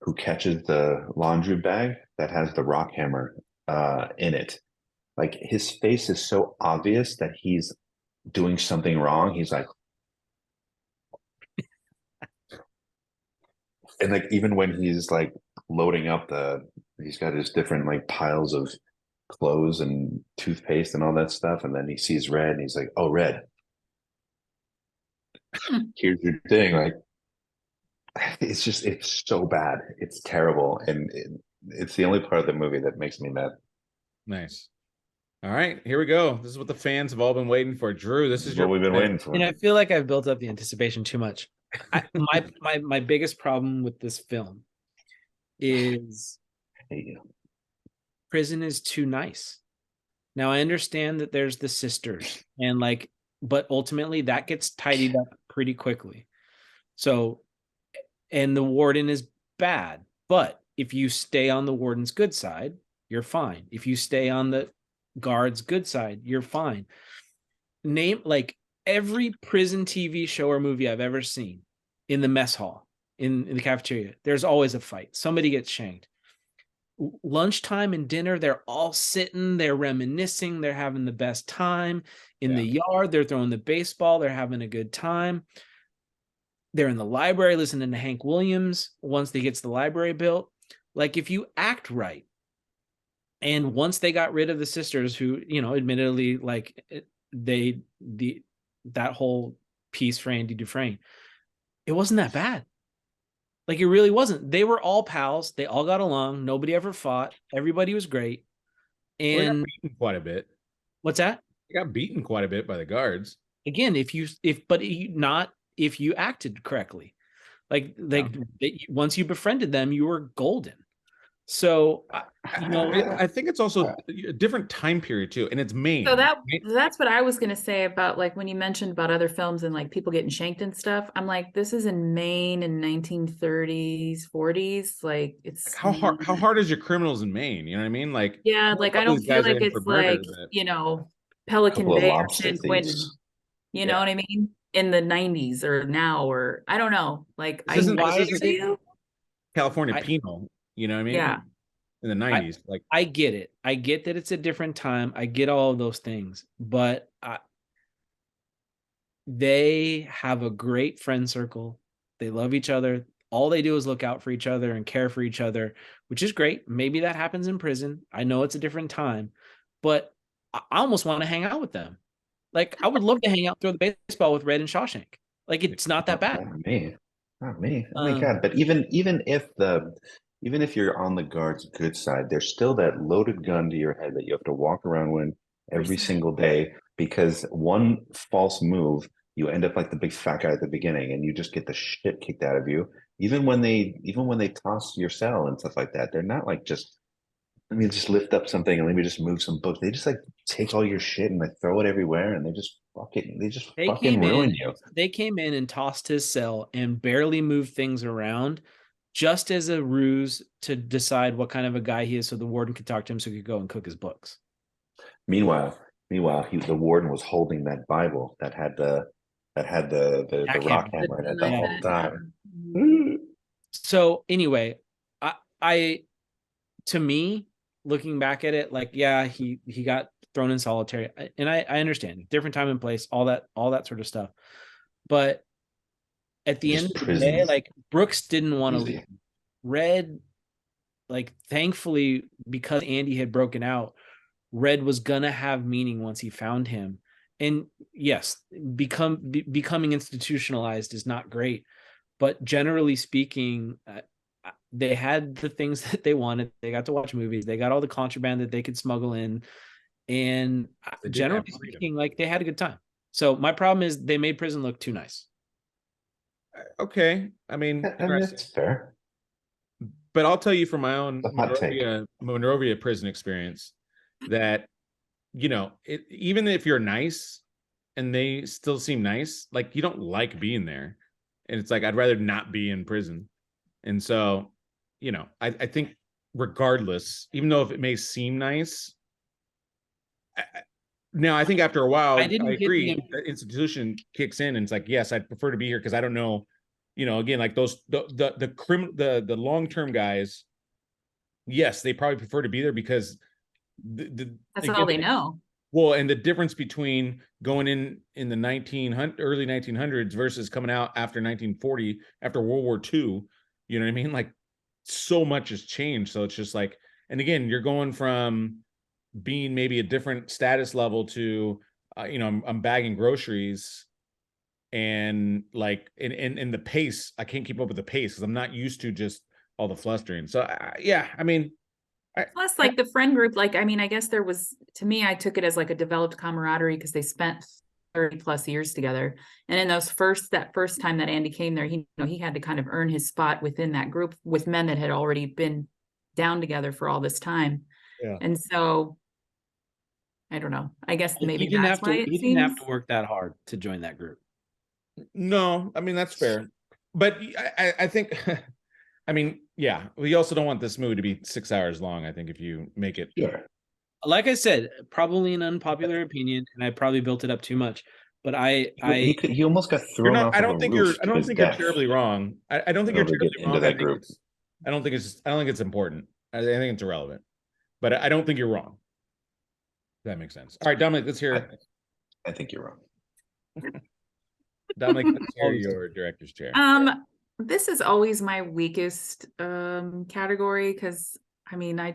Speaker 2: who catches the laundry bag that has the rock hammer in it. Like, his face is so obvious that he's doing something wrong. He's like, and like, even when he's like loading up he's got his different like piles of clothes and toothpaste and all that stuff, and then he sees Red and he's like, oh, Red, here's your thing. Like, it's so bad, it's terrible, and it's the only part of the movie that makes me mad.
Speaker 1: Nice. All right, here we go. This is what the fans have all been waiting for. Drew, this is
Speaker 2: what we've been waiting for.
Speaker 3: And I feel like I've built up the anticipation too much. My biggest problem with this film is prison is too nice. Now, I understand that there's the sisters, and like, but ultimately that gets tidied up pretty quickly. So, and the warden is bad, but if you stay on the warden's good side, you're fine. If you stay on the guard's good side, you're fine. Name like every prison TV show or movie I've ever seen, in the mess hall, in the cafeteria, there's always a fight. Somebody gets shanked. lunchtime and dinner, they're all sitting, they're reminiscing, they're having the best time in the yard, they're throwing the baseball, they're having a good time. They're in the library listening to Hank Williams once they gets the library built. Like, if you act right, and once they got rid of the sisters who, admittedly, like, that whole piece for Andy Dufresne, it wasn't that bad. Like, it really wasn't. They were all pals. They all got along. Nobody ever fought. Everybody was great.
Speaker 1: Well, they
Speaker 3: And
Speaker 1: got beaten quite a bit.
Speaker 3: What's that?
Speaker 1: They got beaten quite a bit by the guards.
Speaker 3: Again, if you acted correctly, once you befriended them, you were golden. So,
Speaker 1: I think it's also a different time period too, and it's Maine.
Speaker 4: So that's what I was going to say about, like, when you mentioned about other films and like people getting shanked and stuff. I'm like, this is in Maine in 1930s, 40s. Like, it's
Speaker 1: how hard is your criminals in Maine? You know what I mean? Like,
Speaker 4: yeah, like, I don't feel like it's like, Pelican Bay or San Quentin. You know what I mean? In the 90s or now, or I don't know. Like,
Speaker 1: California penal. You know what I mean?
Speaker 4: Yeah.
Speaker 1: In the 90s.
Speaker 3: I get it. I get that it's a different time. I get all of those things. But they have a great friend circle. They love each other. All they do is look out for each other and care for each other, which is great. Maybe that happens in prison. I know it's a different time. But I almost want to hang out with them. Like, I would love to hang out, throw the baseball with Red and Shawshank. Like, it's not that bad.
Speaker 2: Not me. Oh my God. But even if you're on the guard's good side, there's still that loaded gun to your head that you have to walk around with every single day, because one false move, you end up like the big fat guy at the beginning, and you just get the shit kicked out of you. Even when they toss your cell and stuff like that, they're not like, just let me just lift up something and let me just move some books. They just like take all your shit and they throw it everywhere, and they just fucking ruin you.
Speaker 3: They came in and tossed his cell and barely moved things around, just as a ruse to decide what kind of a guy he is, so the warden could talk to him, so he could go and cook his books.
Speaker 2: Meanwhile, the warden was holding that Bible that had the rock hammer in it the whole time.
Speaker 3: So anyway, I to me, looking back at it, like, yeah, he got thrown in solitary, and I understand, different time and place, all that sort of stuff. But at the end of the day, like, Brooks didn't want to leave. Red, like, thankfully, because Andy had broken out, Red was gonna have meaning once he found him. And yes, becoming institutionalized is not great, but generally speaking, they had the things that they wanted. They got to watch movies. They got all the contraband that they could smuggle in, and generally speaking, like, they had a good time. So my problem is they made prison look too nice.
Speaker 1: Okay, I mean
Speaker 2: that's fair.
Speaker 1: But I'll tell you from my own Monrovia prison experience that, even if you're nice and they still seem nice, like, you don't like being there, and it's like, I'd rather not be in prison. And so, I think regardless, even though if it may seem nice, now I think after a while, I agree, the institution kicks in and it's like, yes, I'd prefer to be here because I don't know, again, like the long-term guys, yes, they probably prefer to be there because
Speaker 4: that's all they know.
Speaker 1: Well, and the difference between going in the early 1900s versus coming out after 1940, after World War II, you know what I mean? Like, so much has changed. So it's just like, and again, you're going from being maybe a different status level to, I'm bagging groceries, and like, in the pace, I can't keep up with the pace because I'm not used to just all the flustering. So yeah, I mean,
Speaker 4: plus, like, the friend group, like, I mean, I guess there was, to me, I took it as like a developed camaraderie because they spent 30 plus years together. And in that first time that Andy came there, he had to kind of earn his spot within that group with men that had already been down together for all this time. Yeah. And so I don't know. I guess maybe
Speaker 3: you didn't have to work that hard to join that group.
Speaker 1: No, I mean, that's fair. But I think, I mean, yeah, we also don't want this movie to be 6 hours long, I think, if you make it.
Speaker 2: Yeah.
Speaker 3: Like I said, probably an unpopular opinion, and I probably built it up too much. But
Speaker 2: he almost got thrown off.
Speaker 1: I don't think you're terribly wrong. I don't think you're terribly wrong. I don't think it's important. I think it's irrelevant, but I don't think you're wrong. If that makes sense. All right, Dominic, let's hear.
Speaker 2: I think you're wrong.
Speaker 1: Dominic, let's hear your director's chair.
Speaker 4: This is always my weakest category because I mean, I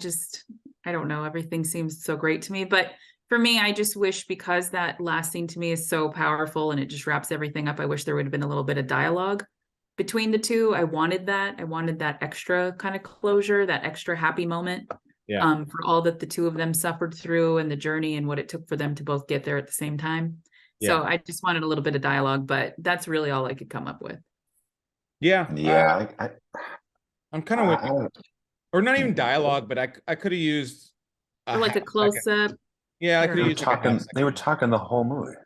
Speaker 4: don't know. Everything seems so great to me, but for me, I just wish, because that last scene to me is so powerful and it just wraps everything up, I wish there would have been a little bit of dialogue between the two. I wanted that extra kind of closure, that extra happy moment.
Speaker 1: Yeah.
Speaker 4: For all that the two of them suffered through and the journey and what it took for them to both get there at the same time.
Speaker 1: Yeah.
Speaker 4: So I just wanted a little bit of dialogue, but that's really all I could come up with.
Speaker 1: Yeah.
Speaker 2: Yeah.
Speaker 1: I'm kind of with you. Or not even dialogue, but I could have used
Speaker 4: or like a close up.
Speaker 1: Yeah, I could have used
Speaker 2: they were talking the whole movie.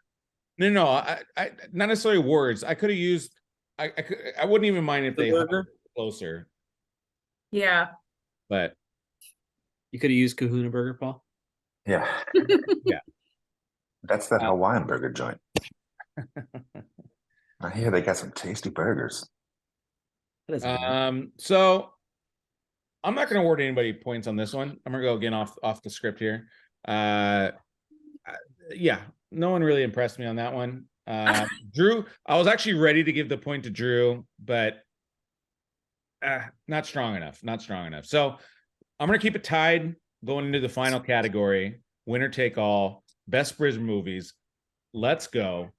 Speaker 1: No, I not necessarily words. I could have used. I wouldn't even mind if they were closer.
Speaker 4: Yeah,
Speaker 1: but
Speaker 3: you could have used Kahuna Burger, Paul.
Speaker 2: Yeah,
Speaker 1: yeah.
Speaker 2: That's that Hawaiian burger joint. I hear they got some tasty burgers.
Speaker 1: So I'm not going to award anybody points on this one. I'm going to go again off the script here. Yeah, no one really impressed me on that one. Drew, I was actually ready to give the point to Drew, but not strong enough. So I'm going to keep it tied going into the final category, winner take all, best prison movies. Let's go.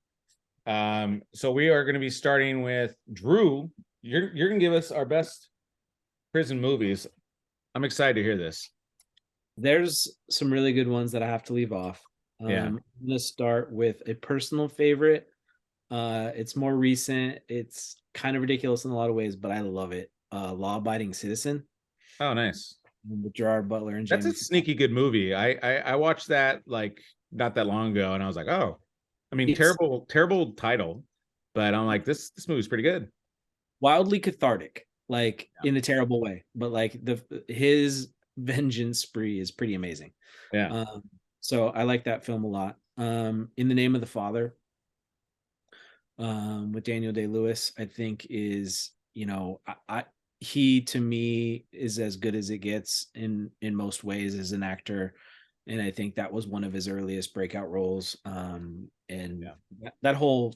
Speaker 1: So we are going to be starting with Drew. You're going to give us our best prison movies. I'm excited to hear this.
Speaker 3: There's some really good ones that I have to leave off.
Speaker 1: Yeah.
Speaker 3: I'm going to start with a personal favorite. It's more recent. It's kind of ridiculous in a lot of ways, but I love it. Law Abiding Citizen.
Speaker 1: Oh, nice.
Speaker 3: With Gerard Butler and
Speaker 1: That's
Speaker 3: Jamie.
Speaker 1: a sneaky good movie. I watched that like not that long ago, and I was like, oh, I mean, terrible title, but I'm like, this movie's pretty good.
Speaker 3: Wildly cathartic, like in a terrible way, but like his vengeance spree is pretty amazing.
Speaker 1: Yeah.
Speaker 3: So I like that film a lot. In the Name of the Father, with Daniel Day-Lewis, I think is, he to me is as good as it gets in most ways as an actor, and I think that was one of his earliest breakout roles. That whole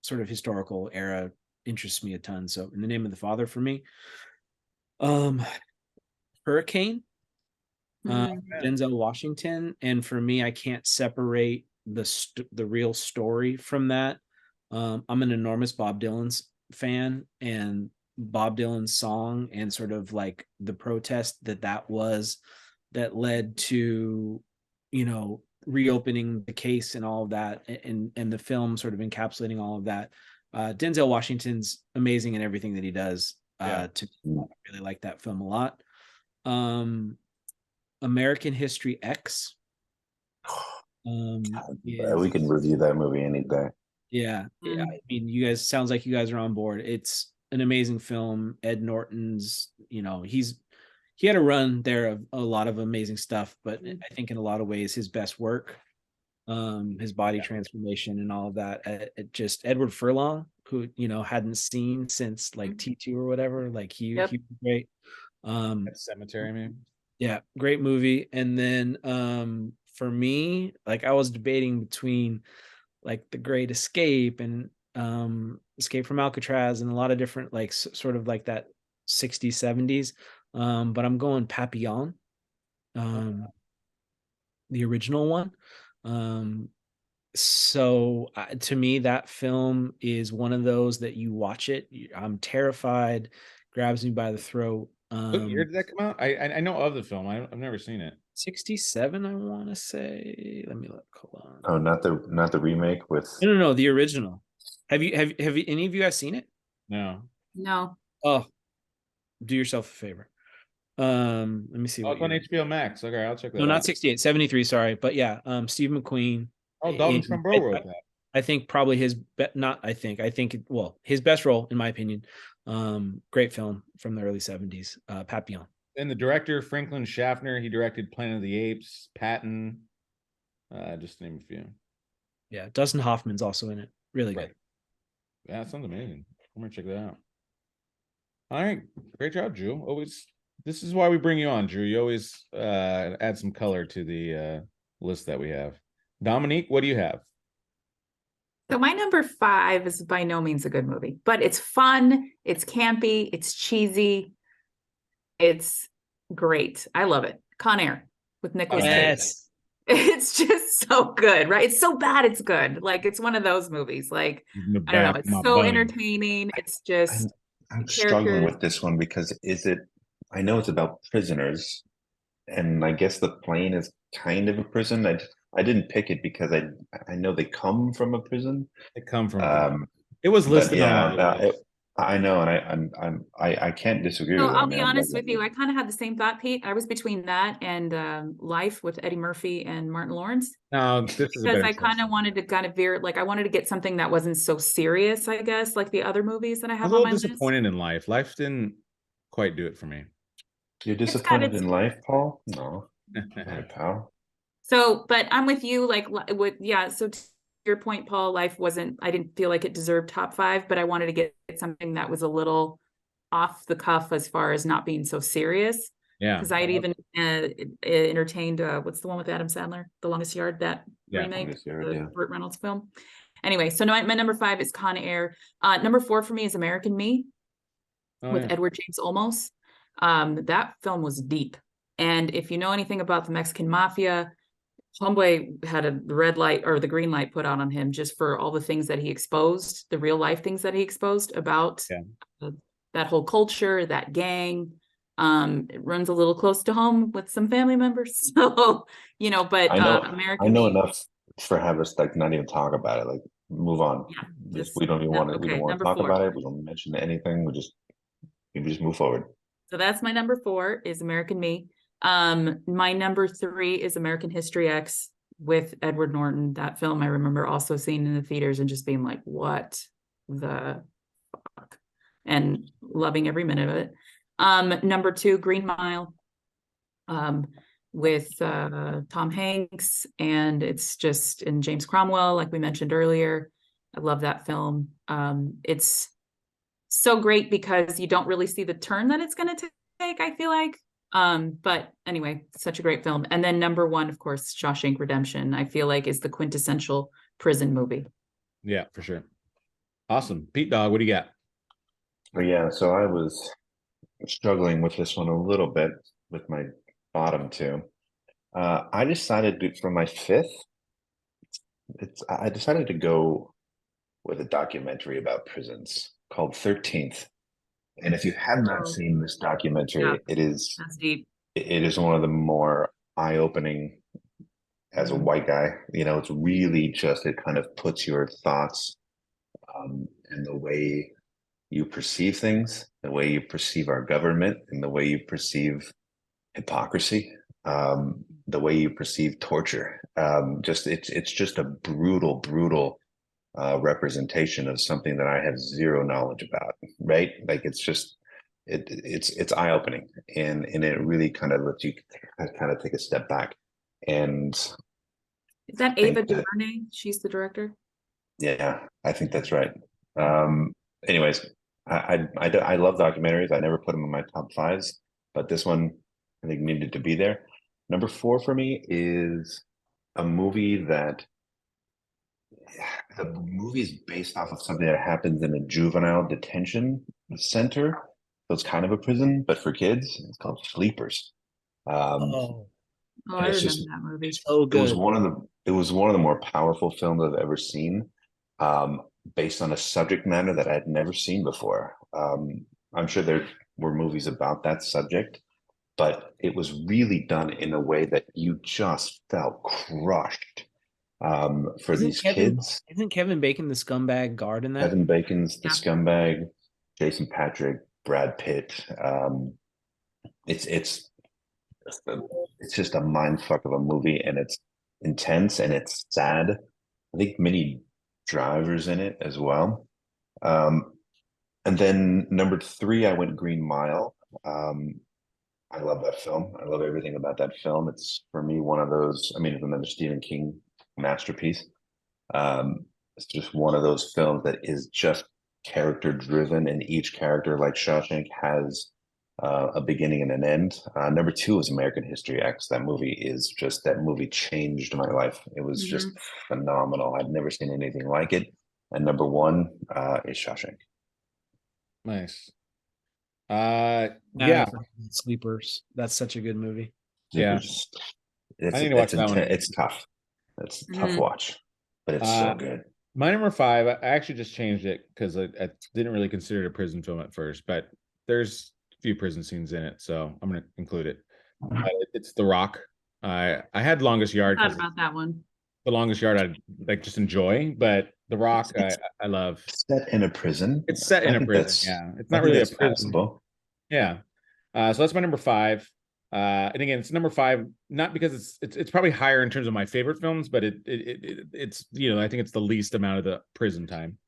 Speaker 3: sort of historical era interests me a ton. So In the Name of the Father for me. Hurricane, Denzel Washington, and for me, I can't separate the real story from that. I'm an enormous Bob Dylan's fan, and Bob Dylan's song and sort of like the protest that was that led to, reopening the case and all of that, and the film sort of encapsulating all of that. Denzel Washington's amazing in everything that he does. I really like that film a lot. American History X.
Speaker 2: We can review that movie any day.
Speaker 3: Yeah. I mean, you guys, sounds like you guys are on board. It's an amazing film. Ed Norton's, he had a run there of a lot of amazing stuff, but I think in a lot of ways his best work, his body transformation and all of that, just Edward Furlong, who hadn't seen since like T2 or whatever, like he was great.
Speaker 1: Cemetery, man.
Speaker 3: Yeah, great movie. And then for me, like I was debating between like The Great Escape and Escape from Alcatraz and a lot of different like sort of like that 60s 70s, but I'm going Papillon, the original one. So to me, that film is one of those that you watch it, I'm terrified, grabs me by the throat.
Speaker 1: What year did that come out? I know of the film. I've never seen it.
Speaker 3: 67, I want to say. Let me look. Hold on.
Speaker 2: Oh, not the remake with.
Speaker 3: No, the original. Have any of you guys seen it?
Speaker 1: No.
Speaker 3: Oh, do yourself a favor. Let me see.
Speaker 1: Oh, it's on HBO Max. Okay, I'll check that out.
Speaker 3: No, not 68, 73. Sorry, but yeah, Steve McQueen.
Speaker 1: Oh, Dalton Trumbo wrote that.
Speaker 3: I think probably his his best role in my opinion. Great film from the early 70s. Papillon.
Speaker 1: And the director, Franklin Schaffner, he directed Planet of the Apes, Patton, just to name a few.
Speaker 3: Yeah, Dustin Hoffman's also in it. Really good.
Speaker 1: Yeah, that sounds amazing. I'm gonna check that out. All right, great job, Drew. Always This is why we bring you on, Drew. You always add some color to the list that we have. Dominique, what do you have?
Speaker 4: So my number 5 is by no means a good movie, but it's fun, it's campy, it's cheesy, it's great. I love it. Con Air with Nicolas Cage.
Speaker 3: Yes.
Speaker 4: It's just so good, right? It's so bad it's good. Like it's one of those movies. Like I don't know, it's so entertaining. It's just
Speaker 2: I'm struggling
Speaker 4: characters.
Speaker 2: with this one because I know it's about prisoners, and I guess the plane is kind of a prison. I didn't pick it because I know they come from a prison.
Speaker 1: They come from it was listed on my list.
Speaker 2: I know, and I can't disagree
Speaker 4: So
Speaker 2: with it.
Speaker 4: I'll be honest with you. I kind of had the same thought, Pete. I was between that and Life with Eddie Murphy and Martin Lawrence.
Speaker 1: No, this is
Speaker 4: because I kind of wanted to kind of veer, like I wanted to get something that wasn't so serious, I guess, like the other movies that I have on my list.
Speaker 1: I was a little disappointed in Life. Life didn't quite do it for me.
Speaker 2: You're disappointed in Life, Paul? No, right, pal.
Speaker 4: So, but I'm with you. Like, So to your point, Paul, Life wasn't. I didn't feel like it deserved top 5, but I wanted to get something that was a little off the cuff as far as not being so serious.
Speaker 1: Yeah,
Speaker 4: because I had even entertained what's the one with Adam Sandler, The Longest Yard, that remake, the Burt Reynolds film. Anyway, so my number 5 is Con Air. Number 4 for me is American Me with Edward James Olmos. That film was deep, and if you know anything about the Mexican mafia, Homeboy had the red light or the green light put on him just for all the things that he exposed, the real life things that he exposed about that whole culture, that gang. It runs a little close to home with some family members. So, but
Speaker 2: I know enough for have us like not even talk about it. Like move on. Yeah, we don't even want to. We don't want to talk about it. We don't mention anything. We just move forward.
Speaker 4: So that's my number 4 is American Me. My number 3 is American History X with Edward Norton. That film I remember also seeing in the theaters and just being like, what the fuck? And loving every minute of it. Number 2, Green Mile, with Tom Hanks, and it's just in James Cromwell, like we mentioned earlier. I love that film. It's so great because you don't really see the turn that it's going to take, I feel like. But anyway, such a great film. And then number 1, of course, Shawshank Redemption, I feel like is the quintessential prison movie.
Speaker 1: Yeah, for sure. Awesome. Pete Dog, what do you got?
Speaker 2: Well, yeah, so I was struggling with this one a little bit with my bottom 2. I decided for my 5th, I decided to go with a documentary about prisons called 13th. And if you have not seen this documentary,
Speaker 4: that's deep.
Speaker 2: It is one of the more eye-opening as a white guy. It's really just, it kind of puts your thoughts and the way you perceive things, the way you perceive our government, and the way you perceive hypocrisy, the way you perceive torture. It's just a brutal representation of something that I have zero knowledge about, right? Like it's eye-opening, and it really kind of lets you kind of take a step back. And
Speaker 4: is that Ava DuVernay? She's the director.
Speaker 2: Yeah, I think that's right. Anyways, I love documentaries. I never put them in my top 5s, but this one I think needed to be there. Number 4 for me is a movie that the movie is based off of something that happens in a juvenile detention center. So it's kind of a prison, but for kids. It's called Sleepers.
Speaker 4: I remember that movie.
Speaker 3: So good.
Speaker 2: It was one of the more powerful films I've ever seen, based on a subject matter that I had never seen before. I'm sure there were movies about that subject, but it was really done in a way that you just felt crushed. For these kids.
Speaker 3: Isn't Kevin Bacon the scumbag guard in that?
Speaker 2: Kevin Bacon's the scumbag, Jason Patric, Brad Pitt. It's just a mind fuck of a movie, and it's intense and it's sad. I think Minnie Driver's in it as well. And then number 3, I went Green Mile. I love that film. I love everything about that film. It's for me one of those. I mean, it's another Stephen King masterpiece. It's just one of those films that is just character driven, and each character, like Shawshank, has a beginning and an end. Number 2 is American History X. That movie changed my life. It was just phenomenal. I'd never seen anything like it. And number 1 is Shawshank.
Speaker 1: Nice.
Speaker 3: Sleepers. That's such a good movie.
Speaker 1: Yeah.
Speaker 2: I
Speaker 1: need to watch that one.
Speaker 2: It's tough. It's a tough watch, but it's so good.
Speaker 1: My number 5, I actually just changed it because I didn't really consider it a prison film at first, but there's a few prison scenes in it, so I'm going to include it. It's The Rock. I had Longest Yard.
Speaker 4: Thought about that one.
Speaker 1: The Longest Yard I like just enjoy, but The Rock I love.
Speaker 2: Set in a prison.
Speaker 1: It's set in a prison. Yeah, it's not really a prison. Possible. Yeah. So that's my number 5. And again, it's number 5, not because it's probably higher in terms of my favorite films, but it's I think it's the least amount of the prison time.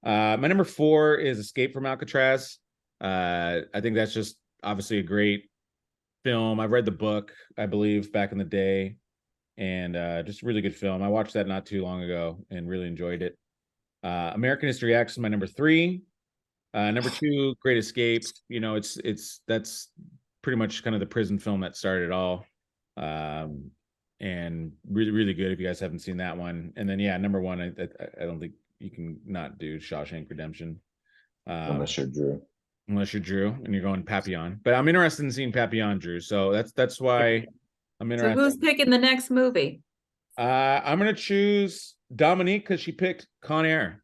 Speaker 1: My number 4 is Escape from Alcatraz. I think that's just obviously a great film. I've read the book, I believe, back in the day, and just a really good film. I watched that not too long ago and really enjoyed it. American History X is my number 3. Number 2, Great Escape. That's pretty much kind of the prison film that started it all, and really, really good if you guys haven't seen that one. And then number 1, I don't think you can not do Shawshank Redemption,
Speaker 2: unless you're Drew
Speaker 1: and you're going Papillon. But I'm interested in seeing Papillon, Drew, so that's why I'm interested.
Speaker 4: So who's picking the next movie?
Speaker 1: I'm gonna choose Dominique because she picked Con Air.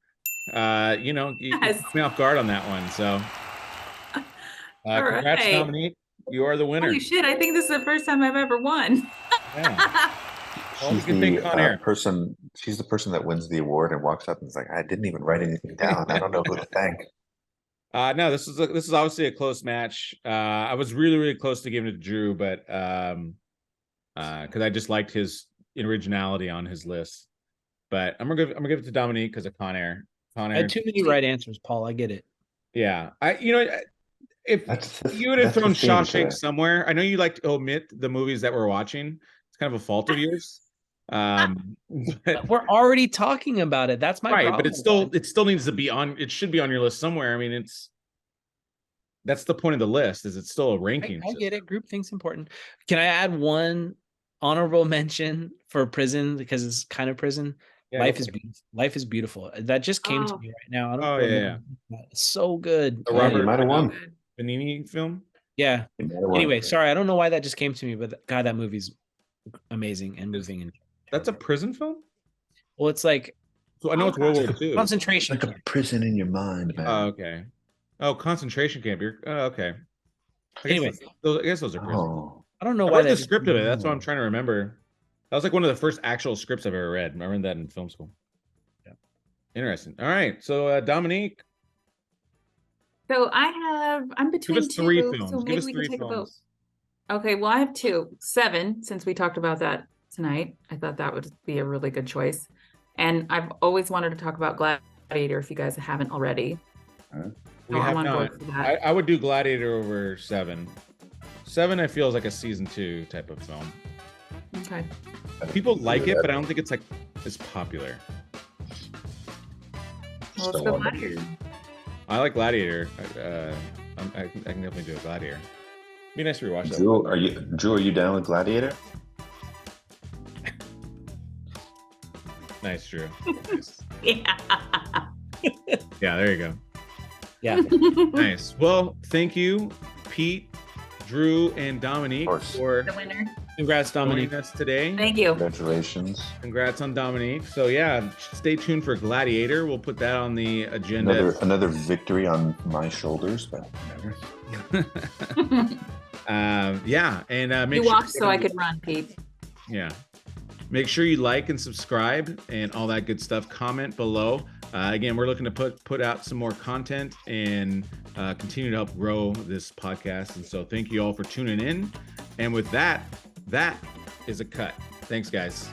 Speaker 1: You put me off guard on that one, so congrats, Dominique. You are the winner.
Speaker 4: Holy shit, I think this is the first time I've ever won.
Speaker 1: Yeah. Well,
Speaker 2: she's the person. She's the person that wins the award and walks up and is like, "I didn't even write anything down. I don't know who to thank."
Speaker 1: No, this is obviously a close match. I was really, really close to giving it to Drew, but because I just liked his originality on his list. But I'm gonna give it to Dominique because of Con Air.
Speaker 3: I had too many right answers, Paul. I get it.
Speaker 1: Yeah, if you would have thrown Shawshank somewhere, I know you like to omit the movies that we're watching. It's kind of a fault of yours.
Speaker 3: But we're already talking about it. That's my problem.
Speaker 1: But it still needs to be on. It should be on your list somewhere. I mean, that's the point of the list. Is it's still a ranking?
Speaker 3: I get it. Groupthink important. Can I add one honorable mention for prison because it's kind of prison? Yeah, Life is beautiful. That just came to me right now. I don't know. It's so good.
Speaker 1: The Robert might have won. Benigni film.
Speaker 3: Yeah. Anyway, sorry, I don't know why that just came to me, but God, that movie's amazing and moving.
Speaker 1: That's a prison film.
Speaker 3: Well, it's like.
Speaker 1: So I know it's World War II.
Speaker 3: Concentration.
Speaker 2: Like a prison in your mind, man.
Speaker 1: Oh, okay. Oh, concentration camp. Okay. I guess those are prisons.
Speaker 3: I don't know
Speaker 1: why the script of it. That's what I'm trying to remember. That was like one of the first actual scripts I've ever read. I read that in film school. Yeah. Interesting. All right. So Dominique.
Speaker 4: So I'm between
Speaker 1: Give us 3 films.
Speaker 4: So maybe we can take a vote. Okay, well I have 2. 7, since we talked about that tonight. I thought that would be a really good choice. And I've always wanted to talk about Gladiator if you guys haven't already.
Speaker 1: We have not. I would do Gladiator over 7. 7 I feel is like a season 2 type of film.
Speaker 4: Okay.
Speaker 1: People like it, but I don't think it's like as popular.
Speaker 4: Well, let's go Gladiator.
Speaker 1: I like Gladiator. I can definitely do a Gladiator. It'd be nice to rewatch that.
Speaker 2: Drew, are you down with Gladiator?
Speaker 1: Nice, Drew.
Speaker 4: Yeah.
Speaker 1: Yeah, there you go.
Speaker 3: Yeah.
Speaker 1: Nice. Well, thank you, Pete, Drew, and Dominique for
Speaker 4: the winner.
Speaker 3: Congrats, Dominique.
Speaker 1: Joining us today.
Speaker 4: Thank you.
Speaker 2: Congratulations.
Speaker 1: Congrats on Dominique. So yeah, stay tuned for Gladiator. We'll put that on the agenda.
Speaker 2: Another victory on my shoulders, but whatever.
Speaker 1: Yeah, and make
Speaker 4: you walked so I could run, Pete.
Speaker 1: Yeah. Make sure you like and subscribe and all that good stuff. Comment below. Again, we're looking to put out some more content and continue to help grow this podcast. And so thank you all for tuning in. And with that is a cut. Thanks, guys.